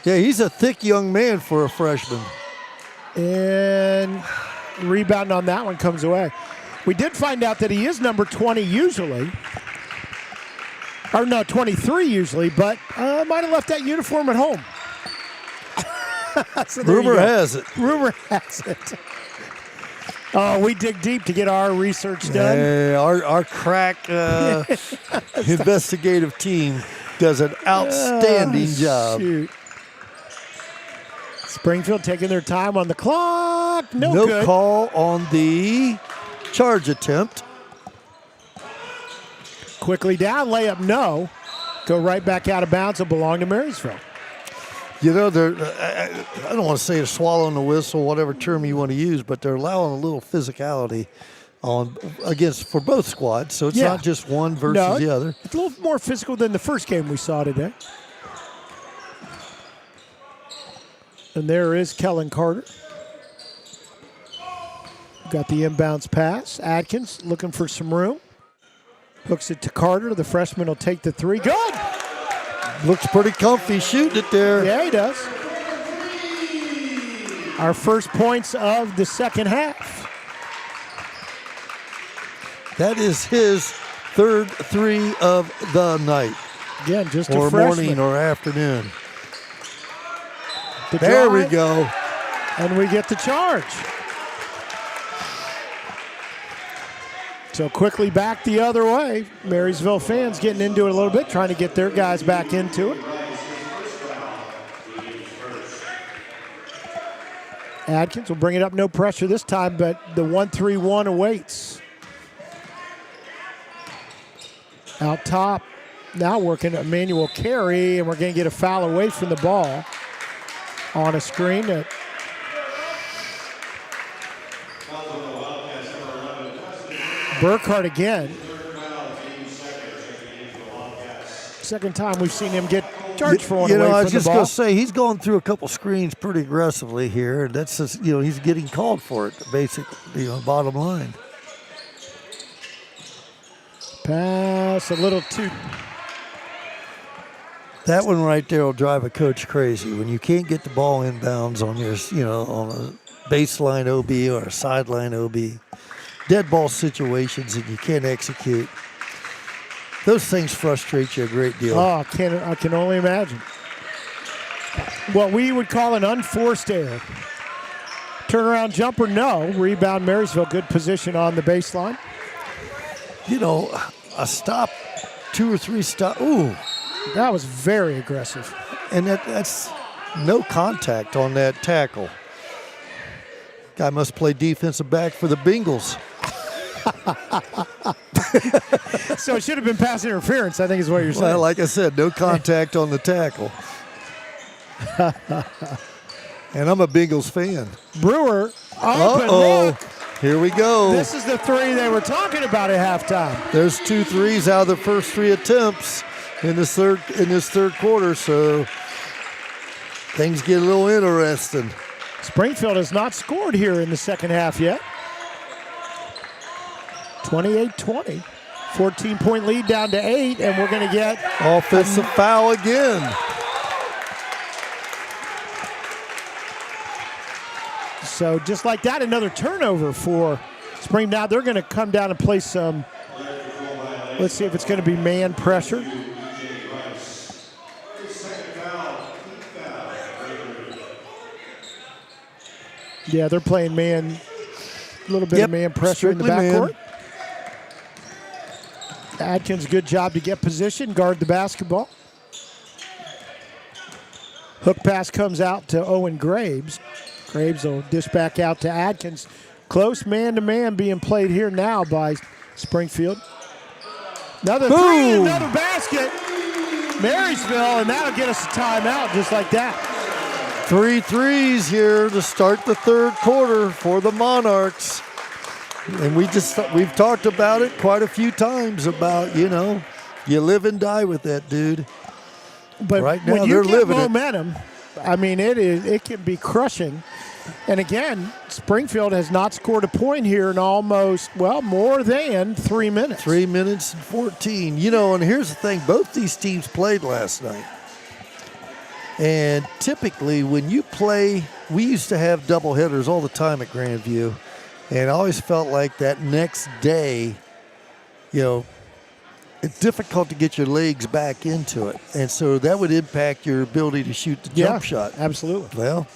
Yeah, he's a thick young man for a freshman. And rebound on that one comes away. We did find out that he is number 20 usually. Or no, 23 usually, but might have left that uniform at home. So Rumor has it. Rumor has it. Oh, we dig deep to get our research done. Yeah, our crack investigative team does an outstanding job. Shoot. Springfield taking their time on the clock. No good. Call on the charge attempt. Quickly down, layup no. Go right back out of bounds. It'll belong to Marysville. I don't want to say a swallowing the whistle, whatever term you want to use, but they're allowing a little physicality for both squads. So it's not just one versus the other. It's a little more physical than the first game we saw today. And there is Kellen Carter. Got the inbounds pass. Adkins looking for some room. Hooks it to Carter. The freshman will take the three. Good! Looks pretty comfy shooting it there. Yeah, he does. Our first points of the second half. That is his third three of the night. Again, just or a freshman. Morning or afternoon. There we go. And we get the charge. So quickly back the other way. Marysville fans getting into it a little bit, trying to get their guys back into it. Adkins will bring it up, no pressure this time, but the 1-3-1 awaits. Out top, now working Emmanuel Carey, and we're going to get a foul away from the ball on a screen. Burkhart again. Second time we've seen him get charged for one away from the ball. I was just going to say, he's going through a couple screens pretty aggressively here. And that's just, he's getting called for it, basically, bottom line. Pass a little too. That one right there will drive a coach crazy. When you can't get the ball inbounds on your, on a baseline OB or a sideline OB. Dead ball situations and you can't execute. Those things frustrate you a great deal. Oh, I can only imagine. What we would call an unforced error. Turnaround jumper, no. Rebound, Marysville, good position on the baseline. A stop, 2 or 3 stop. Ooh. That was very aggressive. And that's no contact on that tackle. Guy must play defensive back for the Bengals. So it should have been pass interference, I think is what you're saying. Well, like I said, no contact on the tackle. And I'm a Bengals fan. Brewer, look. Here we go. This is the three they were talking about at halftime. There's 2 threes out of the first 3 attempts in this third quarter, so things get a little interesting. Springfield has not scored here in the second half yet. 28-20. 14-point lead down to 8, and we're going to get offensive foul again. So just like that, another turnover for Spring, now they're going to come down and play some, let's see if it's going to be man pressure. Yeah, they're playing man, a little bit of man pressure in the backcourt. Adkins, good job to get position, guard the basketball. Hook pass comes out to Owen Graves. Graves will dish back out to Adkins. Close man-to-man being played here now by Springfield. Another three, another basket. Marysville, and that'll get us a timeout just like that. 3 threes here to start the third quarter for the Monarchs. And we've talked about it quite a few times about, you live and die with that, dude. But right now when they're you get living momentum, I mean, it can be crushing. And again, Springfield has not scored a point here in almost, more than 3 minutes. 3 minutes and 14. And here's the thing. Both these teams played last night. And typically when you play, we used to have doubleheaders all the time at Grandview. And I always felt like that next day, it's difficult to get your legs back into it. And so that would impact your ability to shoot the jump shot. Absolutely. Well,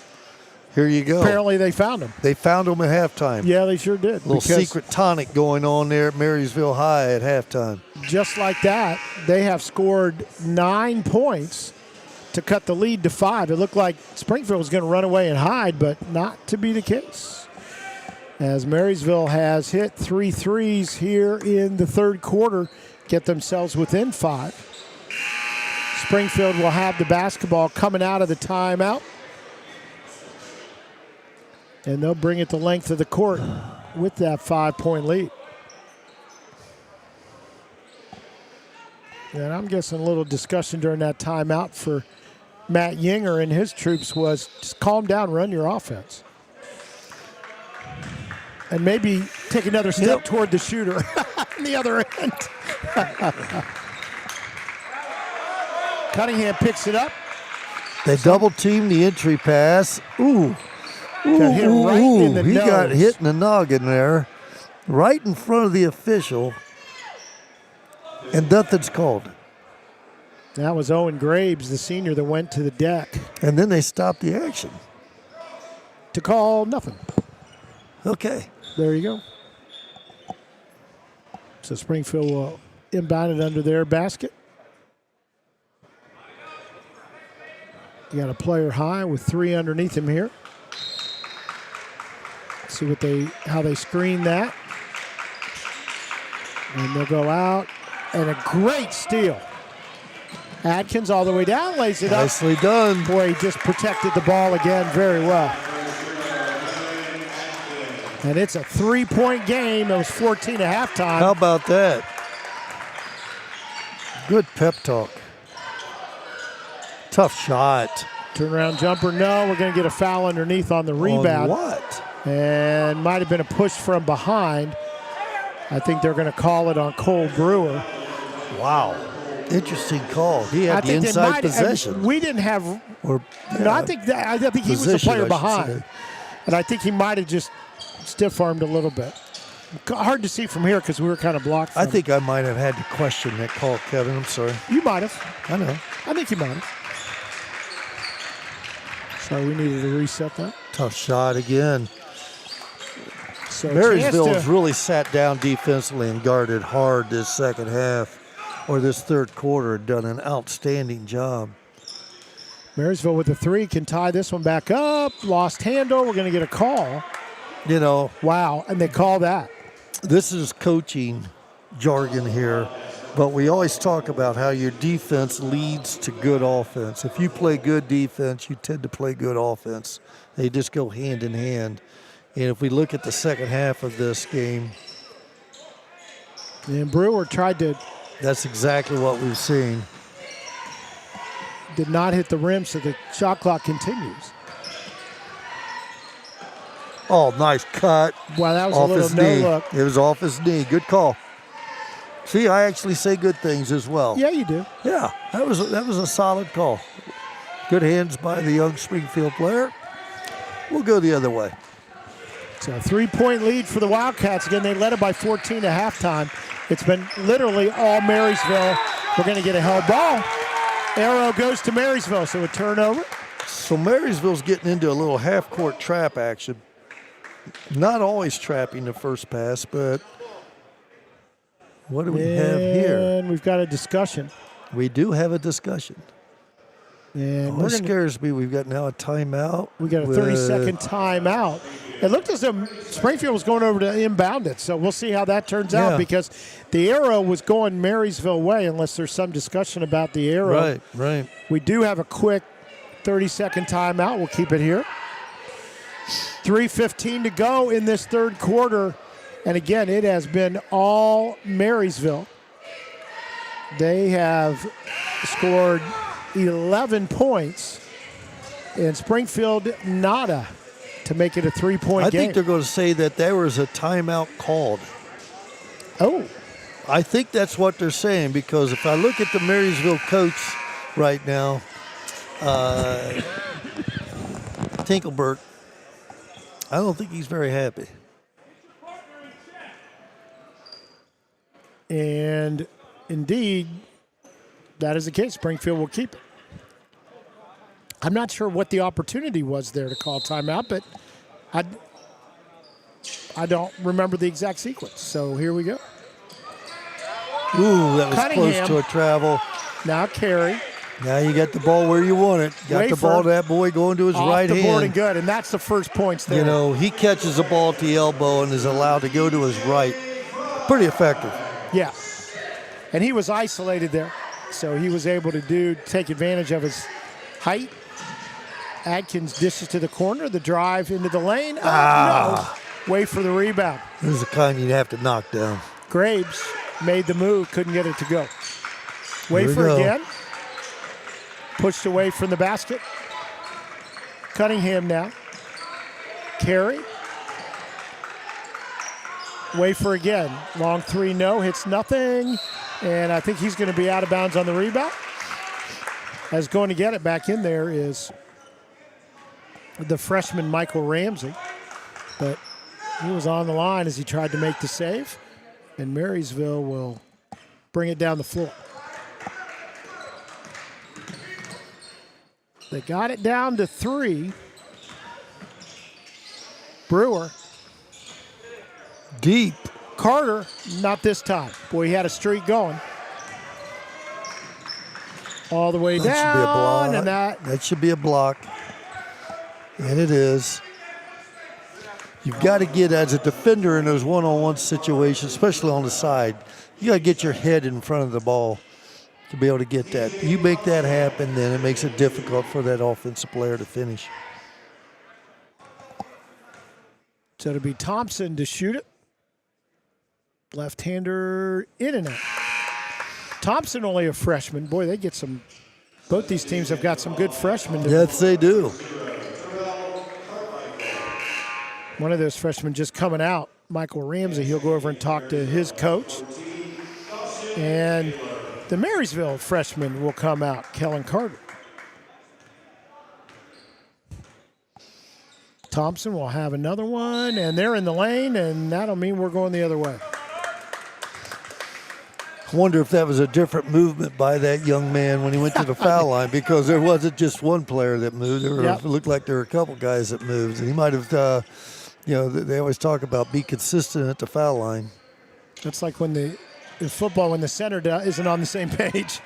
here you go. Apparently they found him. They found him at halftime. Yeah, they sure did. A little secret tonic going on there at Marysville High at halftime. Just like that, they have scored 9 points to cut the lead to 5. It looked like Springfield was going to run away and hide, but not to be the case. As Marysville has hit 3 threes here in the third quarter, get themselves within 5. Springfield will have the basketball coming out of the timeout. And they'll bring it the length of the court with that 5-point lead. And I'm guessing a little discussion during that timeout for Matt Yinger and his troops was just calm down, run your offense. And maybe take another step toward the shooter on the other end. Cunningham picks it up. They double-team the entry pass. Ooh. Got hit right in the he nose. got hit in the noggin there, right in front of the official, and nothing's called. That was Owen Graves, the senior, that went to the deck. And then they stopped the action. To call nothing. Okay. There you go. So Springfield will inbound it under their basket. You got a player high with 3 underneath him here. See how they screen that. And they'll go out. And a great steal. Adkins all the way down, lays it up. Nicely done. Boy, he just protected the ball again very well. And it's a 3-point game. It was 14 at halftime. How about that? Good pep talk. Tough shot. Turnaround jumper, no. We're going to get a foul underneath on the rebound. On what? And might have been a push from behind. I think they're going to call it on Cole Brewer. Wow. Interesting call. He had the inside possession. We didn't have. I think he was the player behind. And I think he might have just stiff-armed a little bit. Hard to see from here because we were kind of blocked from I think I might have had to question that call, Kevin. I'm sorry. You might have. I know. I think you might have. So we needed to reset that. Tough shot again. So Marysville has really sat down defensively and guarded hard this second half, or this third quarter, done an outstanding job. Marysville with the 3 can tie this one back up. Lost handle. We're going to get a call. Wow, and they call that. This is coaching jargon here, but we always talk about how your defense leads to good offense. If you play good defense, you tend to play good offense. They just go hand in hand. And if we look at the second half of this game, and Brewer tried to. That's exactly what we've seen. Did not hit the rim, so the shot clock continues. Oh, nice cut. Wow, that was off a little his knee. no-look. It was off his knee. Good call. See, I actually say good things as well. Yeah, you do. Yeah, that was a solid call. Good hands by the young Springfield player. We'll go the other way. So a 3-point lead for the Wildcats. Again, they led it by 14 at halftime. It's been literally all Marysville. We're going to get a held ball. Arrow goes to Marysville, so a turnover. So Marysville's getting into a little half-court trap action. Not always trapping the first pass, but what do we have here? And we've got a discussion. We do have a discussion. And What scares me, we've got now a timeout. we got a 30-second timeout. It looked as though Springfield was going over to inbound it, so we'll see how that turns out because the arrow was going Marysville way unless there's some discussion about the arrow. Right. We do have a quick 30-second timeout. We'll keep it here. 3:15 to go in this third quarter. And again, it has been all Marysville. They have scored 11 points. And Springfield, nada to make it a 3-point game. I think they're going to say that there was a timeout called. Oh. I think that's what they're saying because if I look at the Marysville coach right now, Tinkelberg, I don't think he's very happy. And indeed, that is the case. Springfield will keep it. I'm not sure what the opportunity was there to call timeout, but I don't remember the exact sequence. So here we go. Ooh, that was Cunningham. close to a travel. Now carry. Now you got the ball where you want it. Got the ball to that boy going to his right Off the board and hand. good, and that's the first points there. You know, he catches the ball at the elbow and is allowed to go to his right. Pretty effective. Yeah. And he was isolated there, so he was able to take advantage of his height. Adkins dishes to the corner, the drive into the lane. No. Wait for the rebound. This is the kind you'd have to knock down. Graves made the move, couldn't get it to go. Wait for go. again. Pushed away from the basket. Cunningham now. Carry. Wafer again. Long three, no. Hits nothing. And I think he's going to be out of bounds on the rebound. As going to get it back in there is the freshman Michael Ramsey. But he was on the line as he tried to make the save. And Marysville will bring it down the floor. They got it down to 3. Brewer. Deep. Carter, not this time. Boy, he had a streak going. All the way That should be a down. block. And That should be a block. And it is. You've got to get, as a defender in those one-on-one situations, especially on the side, you got to get your head in front of the ball to be able to get that. You make that happen, then it makes it difficult for that offensive player to finish. so it'll be Thompson to shoot it. Left-hander in and out. Thompson only a freshman. Boy, they get some. Both these teams have got some good freshmen. Yes, they do. One of those freshmen just coming out, Michael Ramsey. He'll go over and talk to his coach. And the Marysville freshman will come out, Kellen Carter. Thompson will have another one, and they're in the lane, and that'll mean we're going the other way. I wonder if that was a different movement by that young man when he went to the foul line, because there wasn't just one player that moved. It looked like there were a couple guys that moved. And he might have, they always talk about be consistent at the foul line. That's like when in football, when the center isn't on the same page.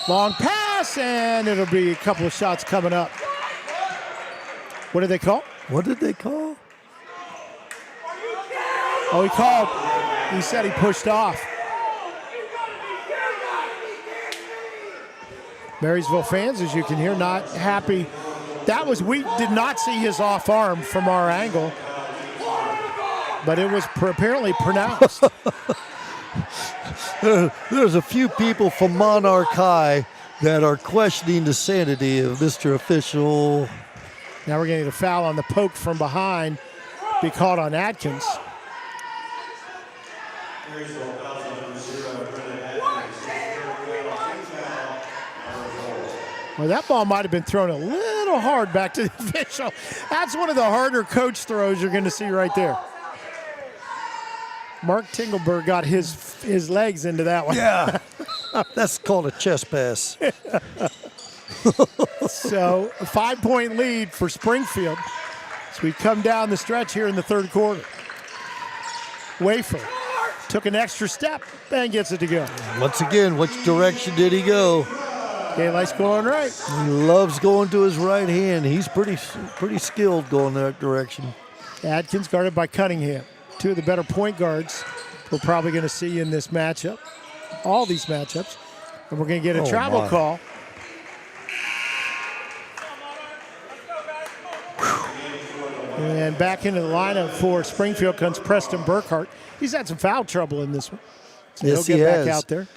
Long pass, and it'll be a couple of shots coming up. What did they call? What did they call? Oh, he called. He said he pushed off. Marysville fans, as you can hear, not happy. We did not see his off arm from our angle, but it was apparently pronounced. There's a few people from Monarch High that are questioning the sanity of Mr. Official. Now we're going to get a foul on the poke from behind, be called on Adkins. Well, that ball might have been thrown a little little hard back to the official. That's one of the harder coach throws you're going to see right there. Mark Tingelberg got his legs into that one. Yeah. That's called a chest pass. So a 5-point lead for Springfield as we come down the stretch here in the third quarter. Wafer took an extra step and gets it to go. Once again, which direction did he go? Daylight's going right. He loves going to his right hand. He's pretty skilled going that direction. Adkins guarded by Cunningham. Two of the better point guards we're probably going to see in this matchup. All these matchups. And we're going to get a travel call. And back into the lineup for Springfield comes Preston Burkhart. He's had some foul trouble in this one. So yes, he'll get back has. out there.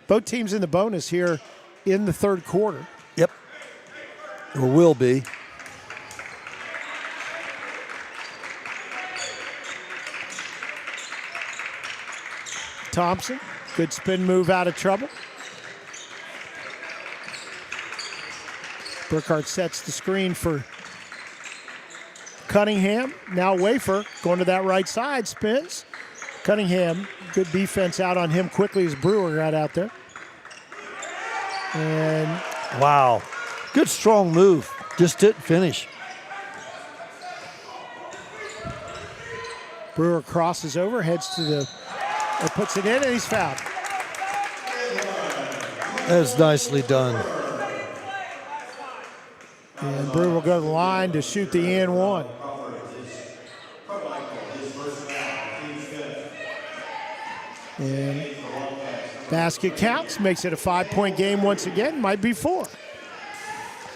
Both teams in the bonus here in the third quarter. Yep. Or will be. Thompson, good spin move out of trouble. Burkhart sets the screen for Cunningham. Now Wafer going to that right side, spins. Cunningham, good defense out on him quickly as Brewer got out there. And wow, good strong move. Just didn't finish. Brewer crosses over, heads to the, or puts it in, and he's fouled. That's nicely done. And Brewer will go to the line to shoot the and one. And basket counts, makes it a 5-point game once again, might be 4.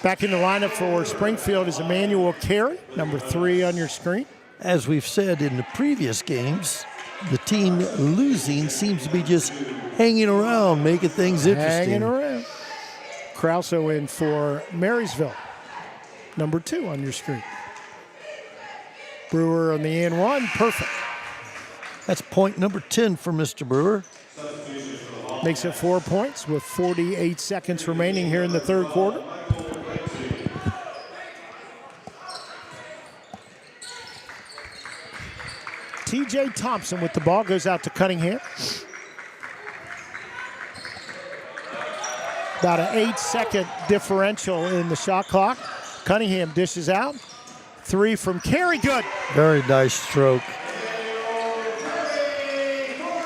Back in the lineup for Springfield is Emmanuel Carey, number 3 on your screen. As we've said in the previous games, the team losing seems to be just hanging around, making things interesting. Hanging around. Krauso in for Marysville, number 2 on your screen. Brewer on the and one, perfect. That's point number 10 for Mr. Brewer. Makes it 4 points with 48 seconds remaining here in the third quarter. T.J. Thompson with the ball goes out to Cunningham. About an 8-second differential in the shot clock. Cunningham dishes out. 3 from Carey, good. Very nice stroke.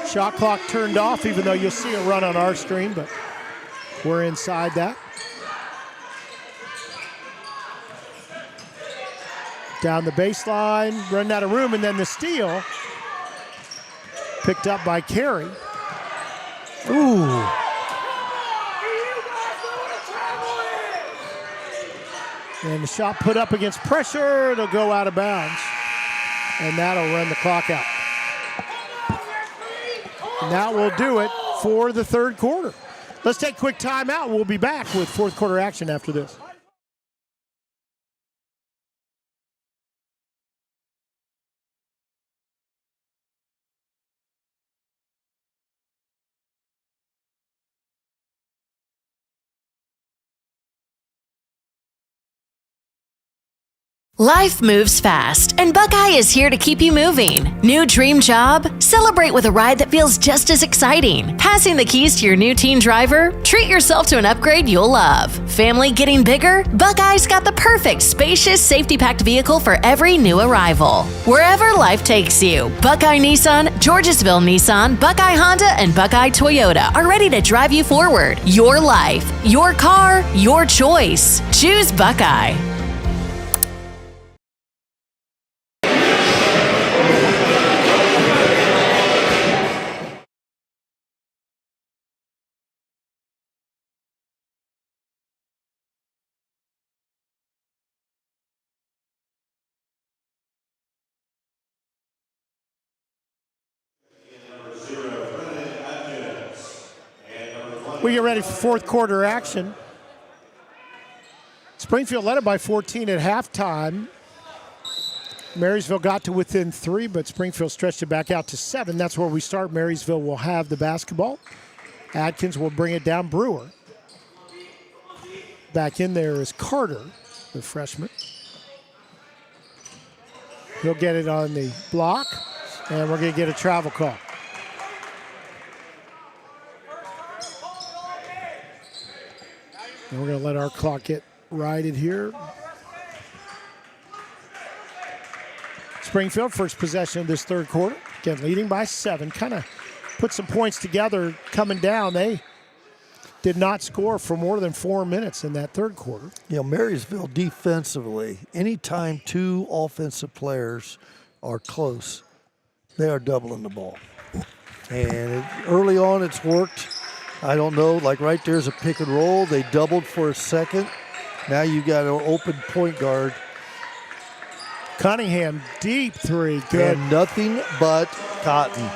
Shot clock turned off, even though you'll see a run on our screen, but we're inside that. Down the baseline, running out of room, and then the steal. Picked up by Carey. Ooh. And the shot put up against pressure. It'll go out of bounds. And that'll run the clock out. And that will do it for the third quarter. Let's take a quick timeout. We'll be back with fourth quarter action after this. Life moves fast, and Buckeye is here to keep you moving. New dream job? Celebrate with a ride that feels just as exciting. Passing the keys to your new teen driver? Treat yourself to an upgrade you'll love. Family getting bigger? Buckeye's got the perfect spacious, safety-packed vehicle for every new arrival. Wherever life takes you, Buckeye Nissan, Georgesville Nissan, Buckeye Honda, and Buckeye Toyota are ready to drive you forward. Your life, your car, your choice. Choose Buckeye. We get ready for fourth quarter action. Springfield led it by 14 at halftime. Marysville got to within 3, but Springfield stretched it back out to 7. That's where we start. Marysville will have the basketball. Adkins will bring it down. Brewer. Back in there is Carter. the freshman. He'll get it on the block, and we're going to get a travel call. And we're going to let our clock get righted here. Springfield, first possession of this third quarter. Again, leading by 7. Kind of put some points together coming down. They did not score for more than 4 minutes in that third quarter. You know, Marysville defensively, anytime 2 offensive players are close, they are doubling the ball. And early on, it's worked. I don't know, like right there's a pick and roll. They doubled for a second. Now you got an open point guard. Cunningham, deep 3, good. And nothing but Cotton.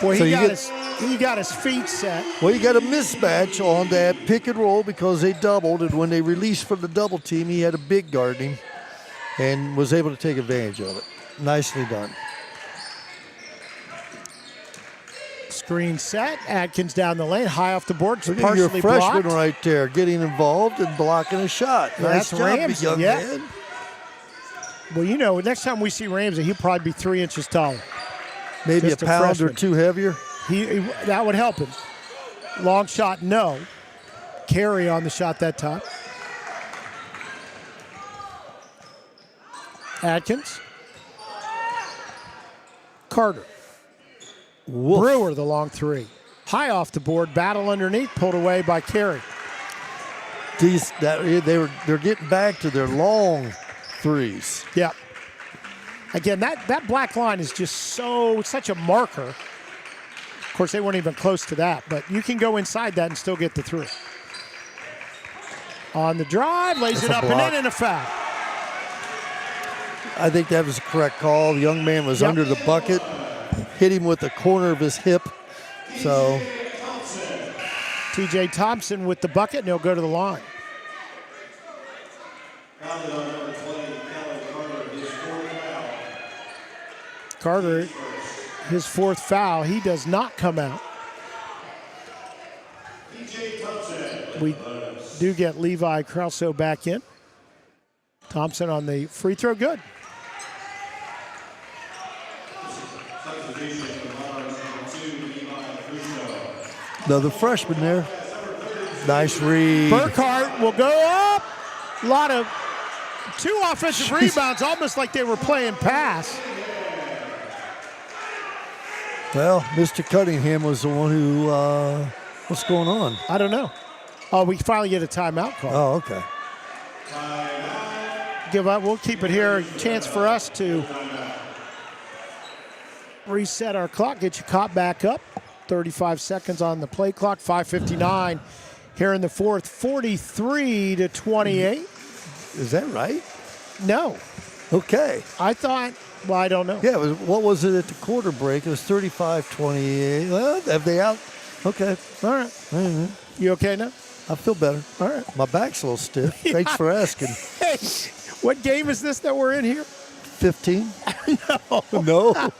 Boy, So he you got his feet set. Well, you got a mismatch on that pick and roll because they doubled, and when they released from the double team, he had a big guard him and was able to take advantage of it. Nicely done. Screen set. Atkins down the lane, high off the board. Look at Partially your freshman blocked. right there getting involved and blocking a shot. Yeah, Nice that's job, Ramsey, young yeah. man. Well, you know, next time we see Ramsey, he'll probably be 3 inches taller. Maybe Just a a pound or freshman. 2 heavier. That would help him. Long shot, no. Carry on the shot that time. Atkins. Carter. Woof. Brewer, the long 3. High off the board, battle underneath, pulled away by Carey. They're getting back to their long threes. Yep. Again, that black line is just such a marker. Of course, they weren't even close to that, but you can go inside that and still get the 3. On the drive, lays it up and in, and a foul. I think that was a correct call. The young man was under the bucket, hit him with the corner of his hip. So TJ Thompson with the bucket, and he'll go to the line. Carter, his 4th foul. He does not come out. We do get Levi Krauso back in. Thompson on the free throw, good. another freshman there. Nice read. Burkhart will go up. A lot of 2 offensive rebounds, almost like they were playing pass. Well, Mr. Cunningham was the one who, what's going on? I don't know. Oh, we finally get a timeout call. Oh, okay. Give up. We'll keep it here. Chance for us to reset our clock, get you caught back up. 35 seconds on the play clock. 5:59 here in the fourth. 43-28. Is that right? No. Okay. I thought, well, I don't know. Yeah, what was it at the quarter break? It was 35-28. Well, have they out? Okay. All right. Mm-hmm. You okay now? I feel better. All right. My back's a little stiff. Thanks for asking. Hey, what game is this that we're in here? 15? No. No.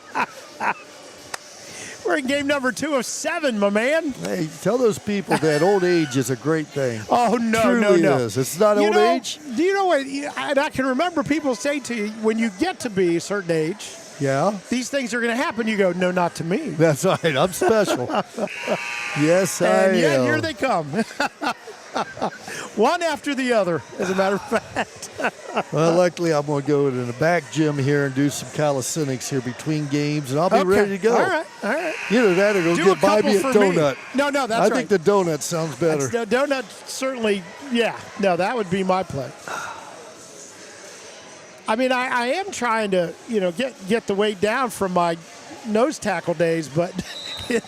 We're in game number 2 of 7, my man. Hey, tell those people that old age is a great thing. Oh, no, Truly no. is. It's not old age. Do you know what? And I can remember people say to you, when you get to be a certain age, Yeah. these things are going to happen. You go, no, not to me. That's right. I'm special. Yes, I And yet, am. here they come. One after the other, as a matter of fact. Well, luckily, I'm going to go in the back gym here and do some calisthenics here between games, and I'll be ready to go. All right, all right. Either that or go Do get a buy couple me a for donut. me. No, that's I right. think the donut sounds better. The donut certainly, yeah. No, that would be my play. I mean, I am trying to, get the weight down from my nose tackle days, but it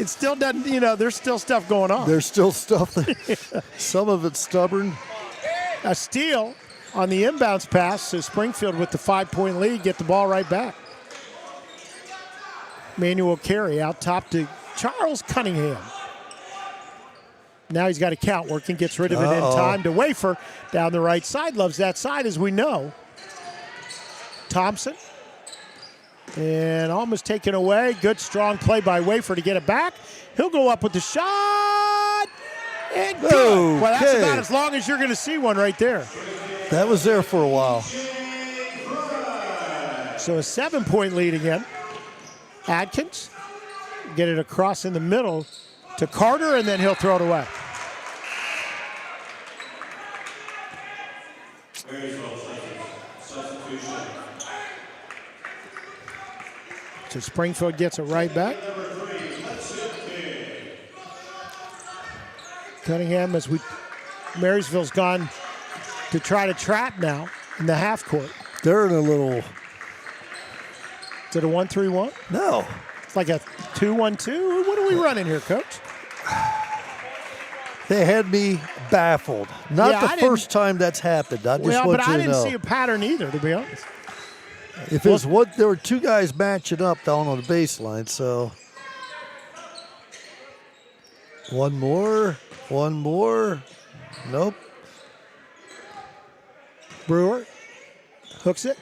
still doesn't, there's still stuff going on. There's still stuff. Some of it's stubborn. A steal on the inbounds pass, so Springfield with the 5-point lead get the ball right back. Manuel Carey out top to Charles Cunningham. Now he's got a count working, gets rid of it in time to Wafer down the right side. Loves that side, as we know. Thompson. And almost taken away. Good, strong play by Wafer to get it back. He'll go up with the shot. And good. Well, that's Okay. about as long as you're going to see one right there. That was there for a while. So a 7-point lead again. Adkins get it across in the middle to Carter, and then he'll throw it away. So Springfield gets it right back. Cunningham, Marysville's gone to try to trap now in the half court. They're in a little. Is it a 1-3-1? No. It's like a 2-1-2. What are we running here, Coach? They had me baffled. Not Yeah, the first time that's happened. I just want but you I to didn't know. see a pattern either, to be honest. If it was what there were two guys matching up down on the baseline, so one more. Nope. Brewer hooks it.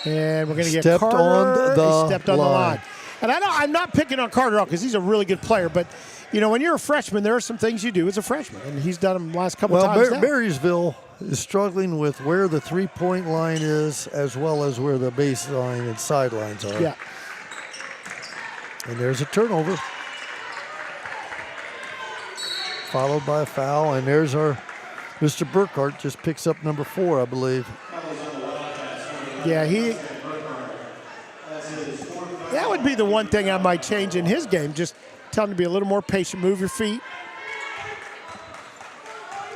And we're going to get Stepped Carter. on the He stepped on the line. line. And I'm not picking on Carter at all because he's a really good player. But, when you're a freshman, there are some things you do as a freshman. And he's done them the last couple times now. Marysville is struggling with where the three-point line is as well as where the baseline and sidelines are. Yeah. And there's a turnover. Followed by a foul. And there's our Mr. Burkhart just picks up number 4, I believe. Yeah, that would be the one thing I might change in his game. Just tell him to be a little more patient, move your feet.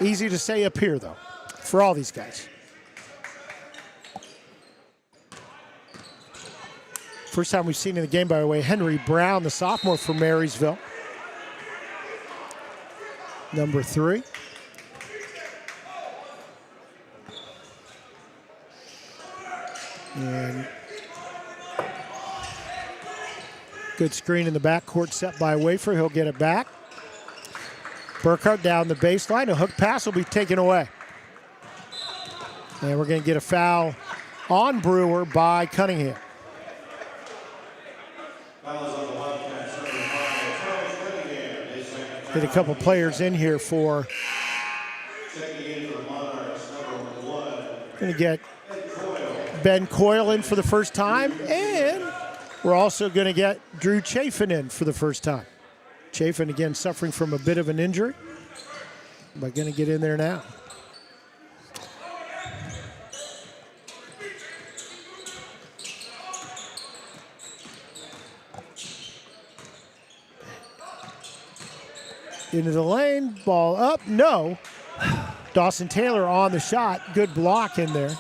Easy to say up here, though, for all these guys. First time we've seen in the game, by the way, Henry Brown, the sophomore for Marysville. Number 3. And good screen in the backcourt set by Wafer. He'll get it back. Burkhart down the baseline. A hook pass will be taken away. And we're going to get a foul on Brewer by Cunningham. Get a couple players in here for. Going to get Ben Coyle in for the first time, and we're also going to get Drew Chafin in for the first time. Chafin, again, suffering from a bit of an injury, but going to get in there now. Into the lane, ball up, no. Dawson Taylor on the shot, good block in there.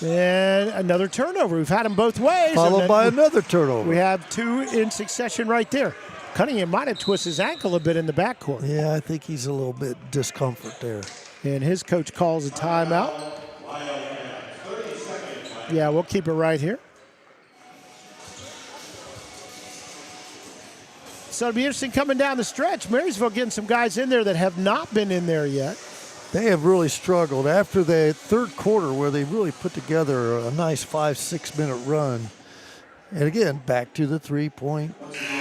And another turnover. We've had them both ways. Followed by another turnover. We have 2 in succession right there. Cunningham might have twisted his ankle a bit in the backcourt. Yeah, I think he's a little bit discomfort there. And his coach calls a timeout. Yeah, we'll keep it right here. So it'll be interesting coming down the stretch. Marysville getting some guys in there that have not been in there yet. They have really struggled after the third quarter where they really put together a nice 5-6 minute run. And again, back to the 3-point.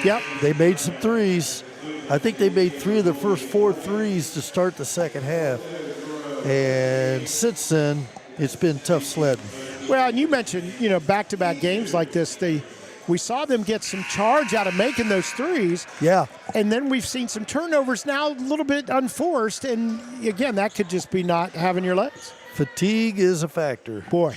Yep. They made some threes. I think they made 3 of the first 4 threes to start the second half. And since then, it's been tough sledding. Well, and you mentioned, back-to-back games like this, we saw them get some charge out of making those threes. Yeah. And then we've seen some turnovers now, a little bit unforced. And, again, that could just be not having your legs. Fatigue is a factor. Boy.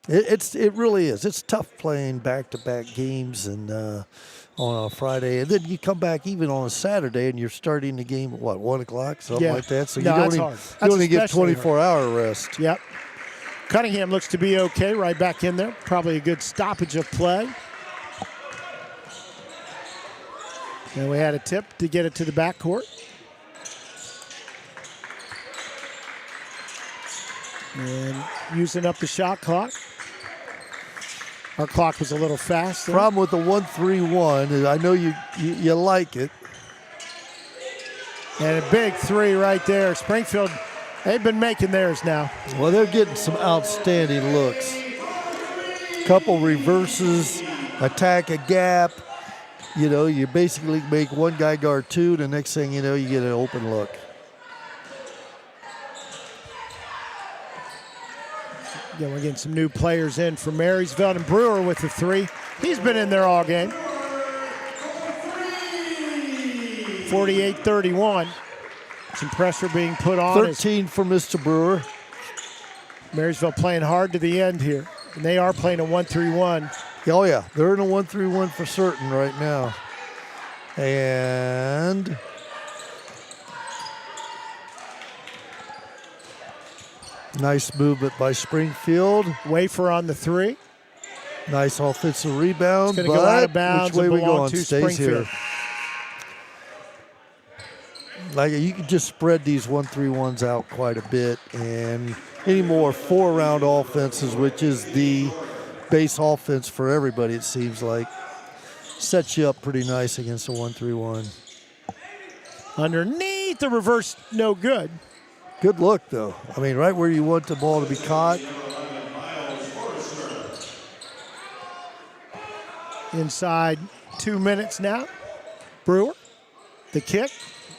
It really is. It's tough playing back-to-back games and on a Friday. And then you come back even on a Saturday and you're starting the game at, 1 o'clock, something like that. So no, you don't even get 24-hour rest. Yep. Cunningham looks to be okay, right back in there. Probably a good stoppage of play. And we had a tip to get it to the backcourt. And using up the shot clock. Our clock was a little fast there. Problem with the 1-3-1 is I know you like it. And a big 3 right there. Springfield, they've been making theirs now. Well, they're getting some outstanding looks. Couple reverses, attack a gap, You know, you basically make one guy guard two. The next thing you know, you get an open look. Yeah, we're getting some new players in for Marysville, and Brewer with the three. He's been in there all game. 48-31. Some pressure being put on. 13 for Mr. Brewer. Marysville playing hard to the end here. And they are playing a 1-3-1. Oh, yeah. They're in a 1-3-1 for certain right now. And nice movement by Springfield. Wafer on the three. Nice offensive rebound. It's going to go out of bounds. Which way and we belong going? to Stays Springfield. here. Like you can just spread these 1-3-1s out quite a bit, and any more 4-round offenses, which is the base offense for everybody, it seems like, sets you up pretty nice against a 1-3-1. Underneath the reverse, no good. Good look, though. I mean, right where you want the ball to be caught. Inside 2 minutes now. Brewer, the kick,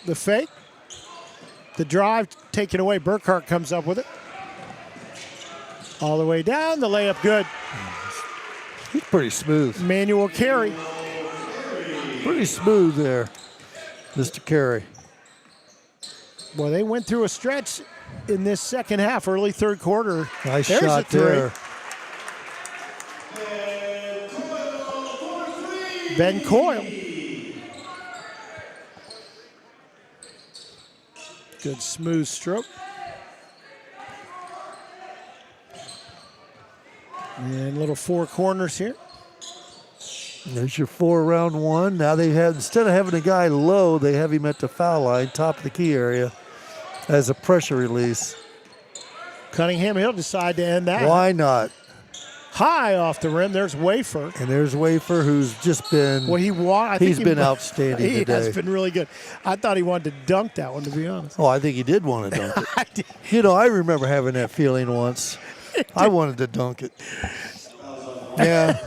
the fake, the drive taken away. Burkhart comes up with it. All the way down, the layup good. He's pretty smooth. Manual carry. Pretty smooth there, Mr. Carey. Well, they went through a stretch in this second half, early third quarter. Nice There's shot a three. there. Ben Coyle. Good smooth stroke. And little four corners here. There's your 4-round one. Now they have, instead of having a guy low, they have him at the foul line, top of the key area, as a pressure release. Cunningham, he'll decide to end that. Why not? High off the rim. There's Wafer. And there's Wafer, who's just been, Well, he's been outstanding he today. has been really good. I thought he wanted to dunk that one, to be honest. Oh, I think he did want to dunk it. I did. You know, I remember having that feeling once. I wanted to dunk it. Yeah.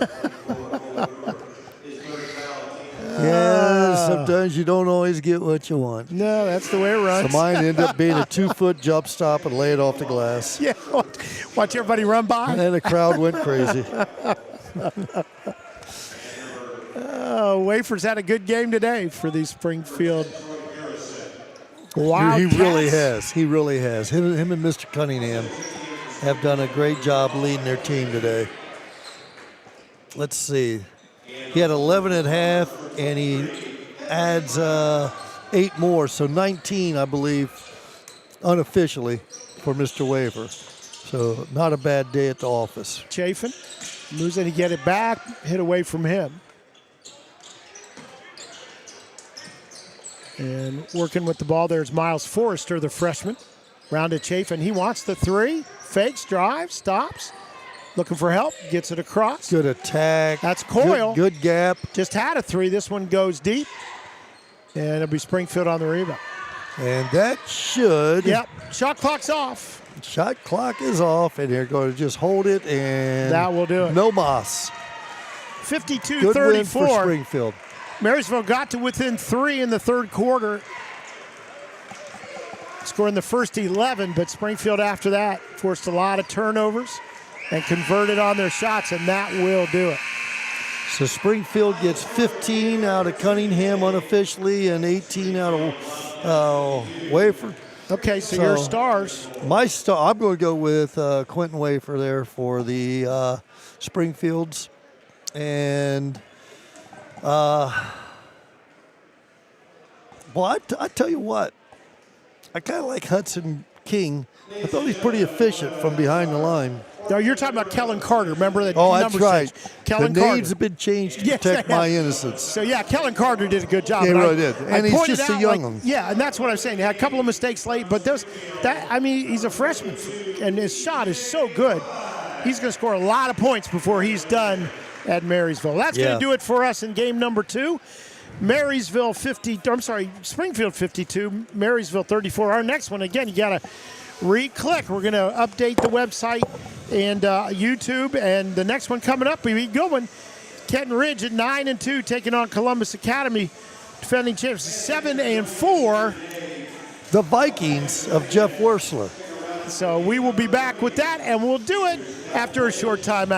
Yeah, sometimes you don't always get what you want. No, that's the way it runs. So mine ended up being a 2-foot jump stop and lay it off the glass. Yeah, watch everybody run by. And then the crowd went crazy. Wafer's had a good game today for the Springfield Wildcats. He really has. He really has. Him and Mr. Cunningham have done a great job leading their team today. Let's see. He had 11 at half, and he adds 8 more, so 19, I believe, unofficially for Mr. Waver. So not a bad day at the office. Chafin, losing to get it back, hit away from him. And working with the ball, there's Miles Forrester, the freshman. Round to Chafin. He wants the three, fakes, drives, stops. Looking for help, gets it across. Good attack. That's Coyle. Good gap. Just had a three. This one goes deep. And it'll be Springfield on the rebound. And that should. Yep, shot clock's off. Shot clock is off, and they're going to just hold it, and that will do it. No mas. 52-34. Good win for Springfield. Marysville got to within 3 in the third quarter. Scoring the first 11, but Springfield after that forced a lot of turnovers and converted on their shots, and that will do it. So Springfield gets 15 out of Cunningham unofficially and 18 out of Wafer. Okay, so your stars. My star, I'm going to go with Quentin Wafer there for the Springfields. And, well, I tell you what, I kind of like Hudson King. I thought he's pretty efficient from behind the line. No, you're talking about Kellen Carter. Remember that? Oh, that's right. Kellen the Carter. names have been changed to Yes, protect they have. my innocence. So, yeah, Kellen Carter did a good job. He And really did. And he's pointed just a out, young one. Yeah, and that's what I'm saying. He had a couple of mistakes late, but he's a freshman, and his shot is so good. He's going to score a lot of points before he's done at Marysville. That's going to do it for us in game number 2. Springfield 52, Marysville 34. Our next one, again, you got to re-click. We're going to update the website and YouTube, and the next one coming up will be a good one. Kenton Ridge at 9-2, taking on Columbus Academy, defending champions 7-4. The Vikings of Jeff Wursler. So we will be back with that, and we'll do it after a short timeout.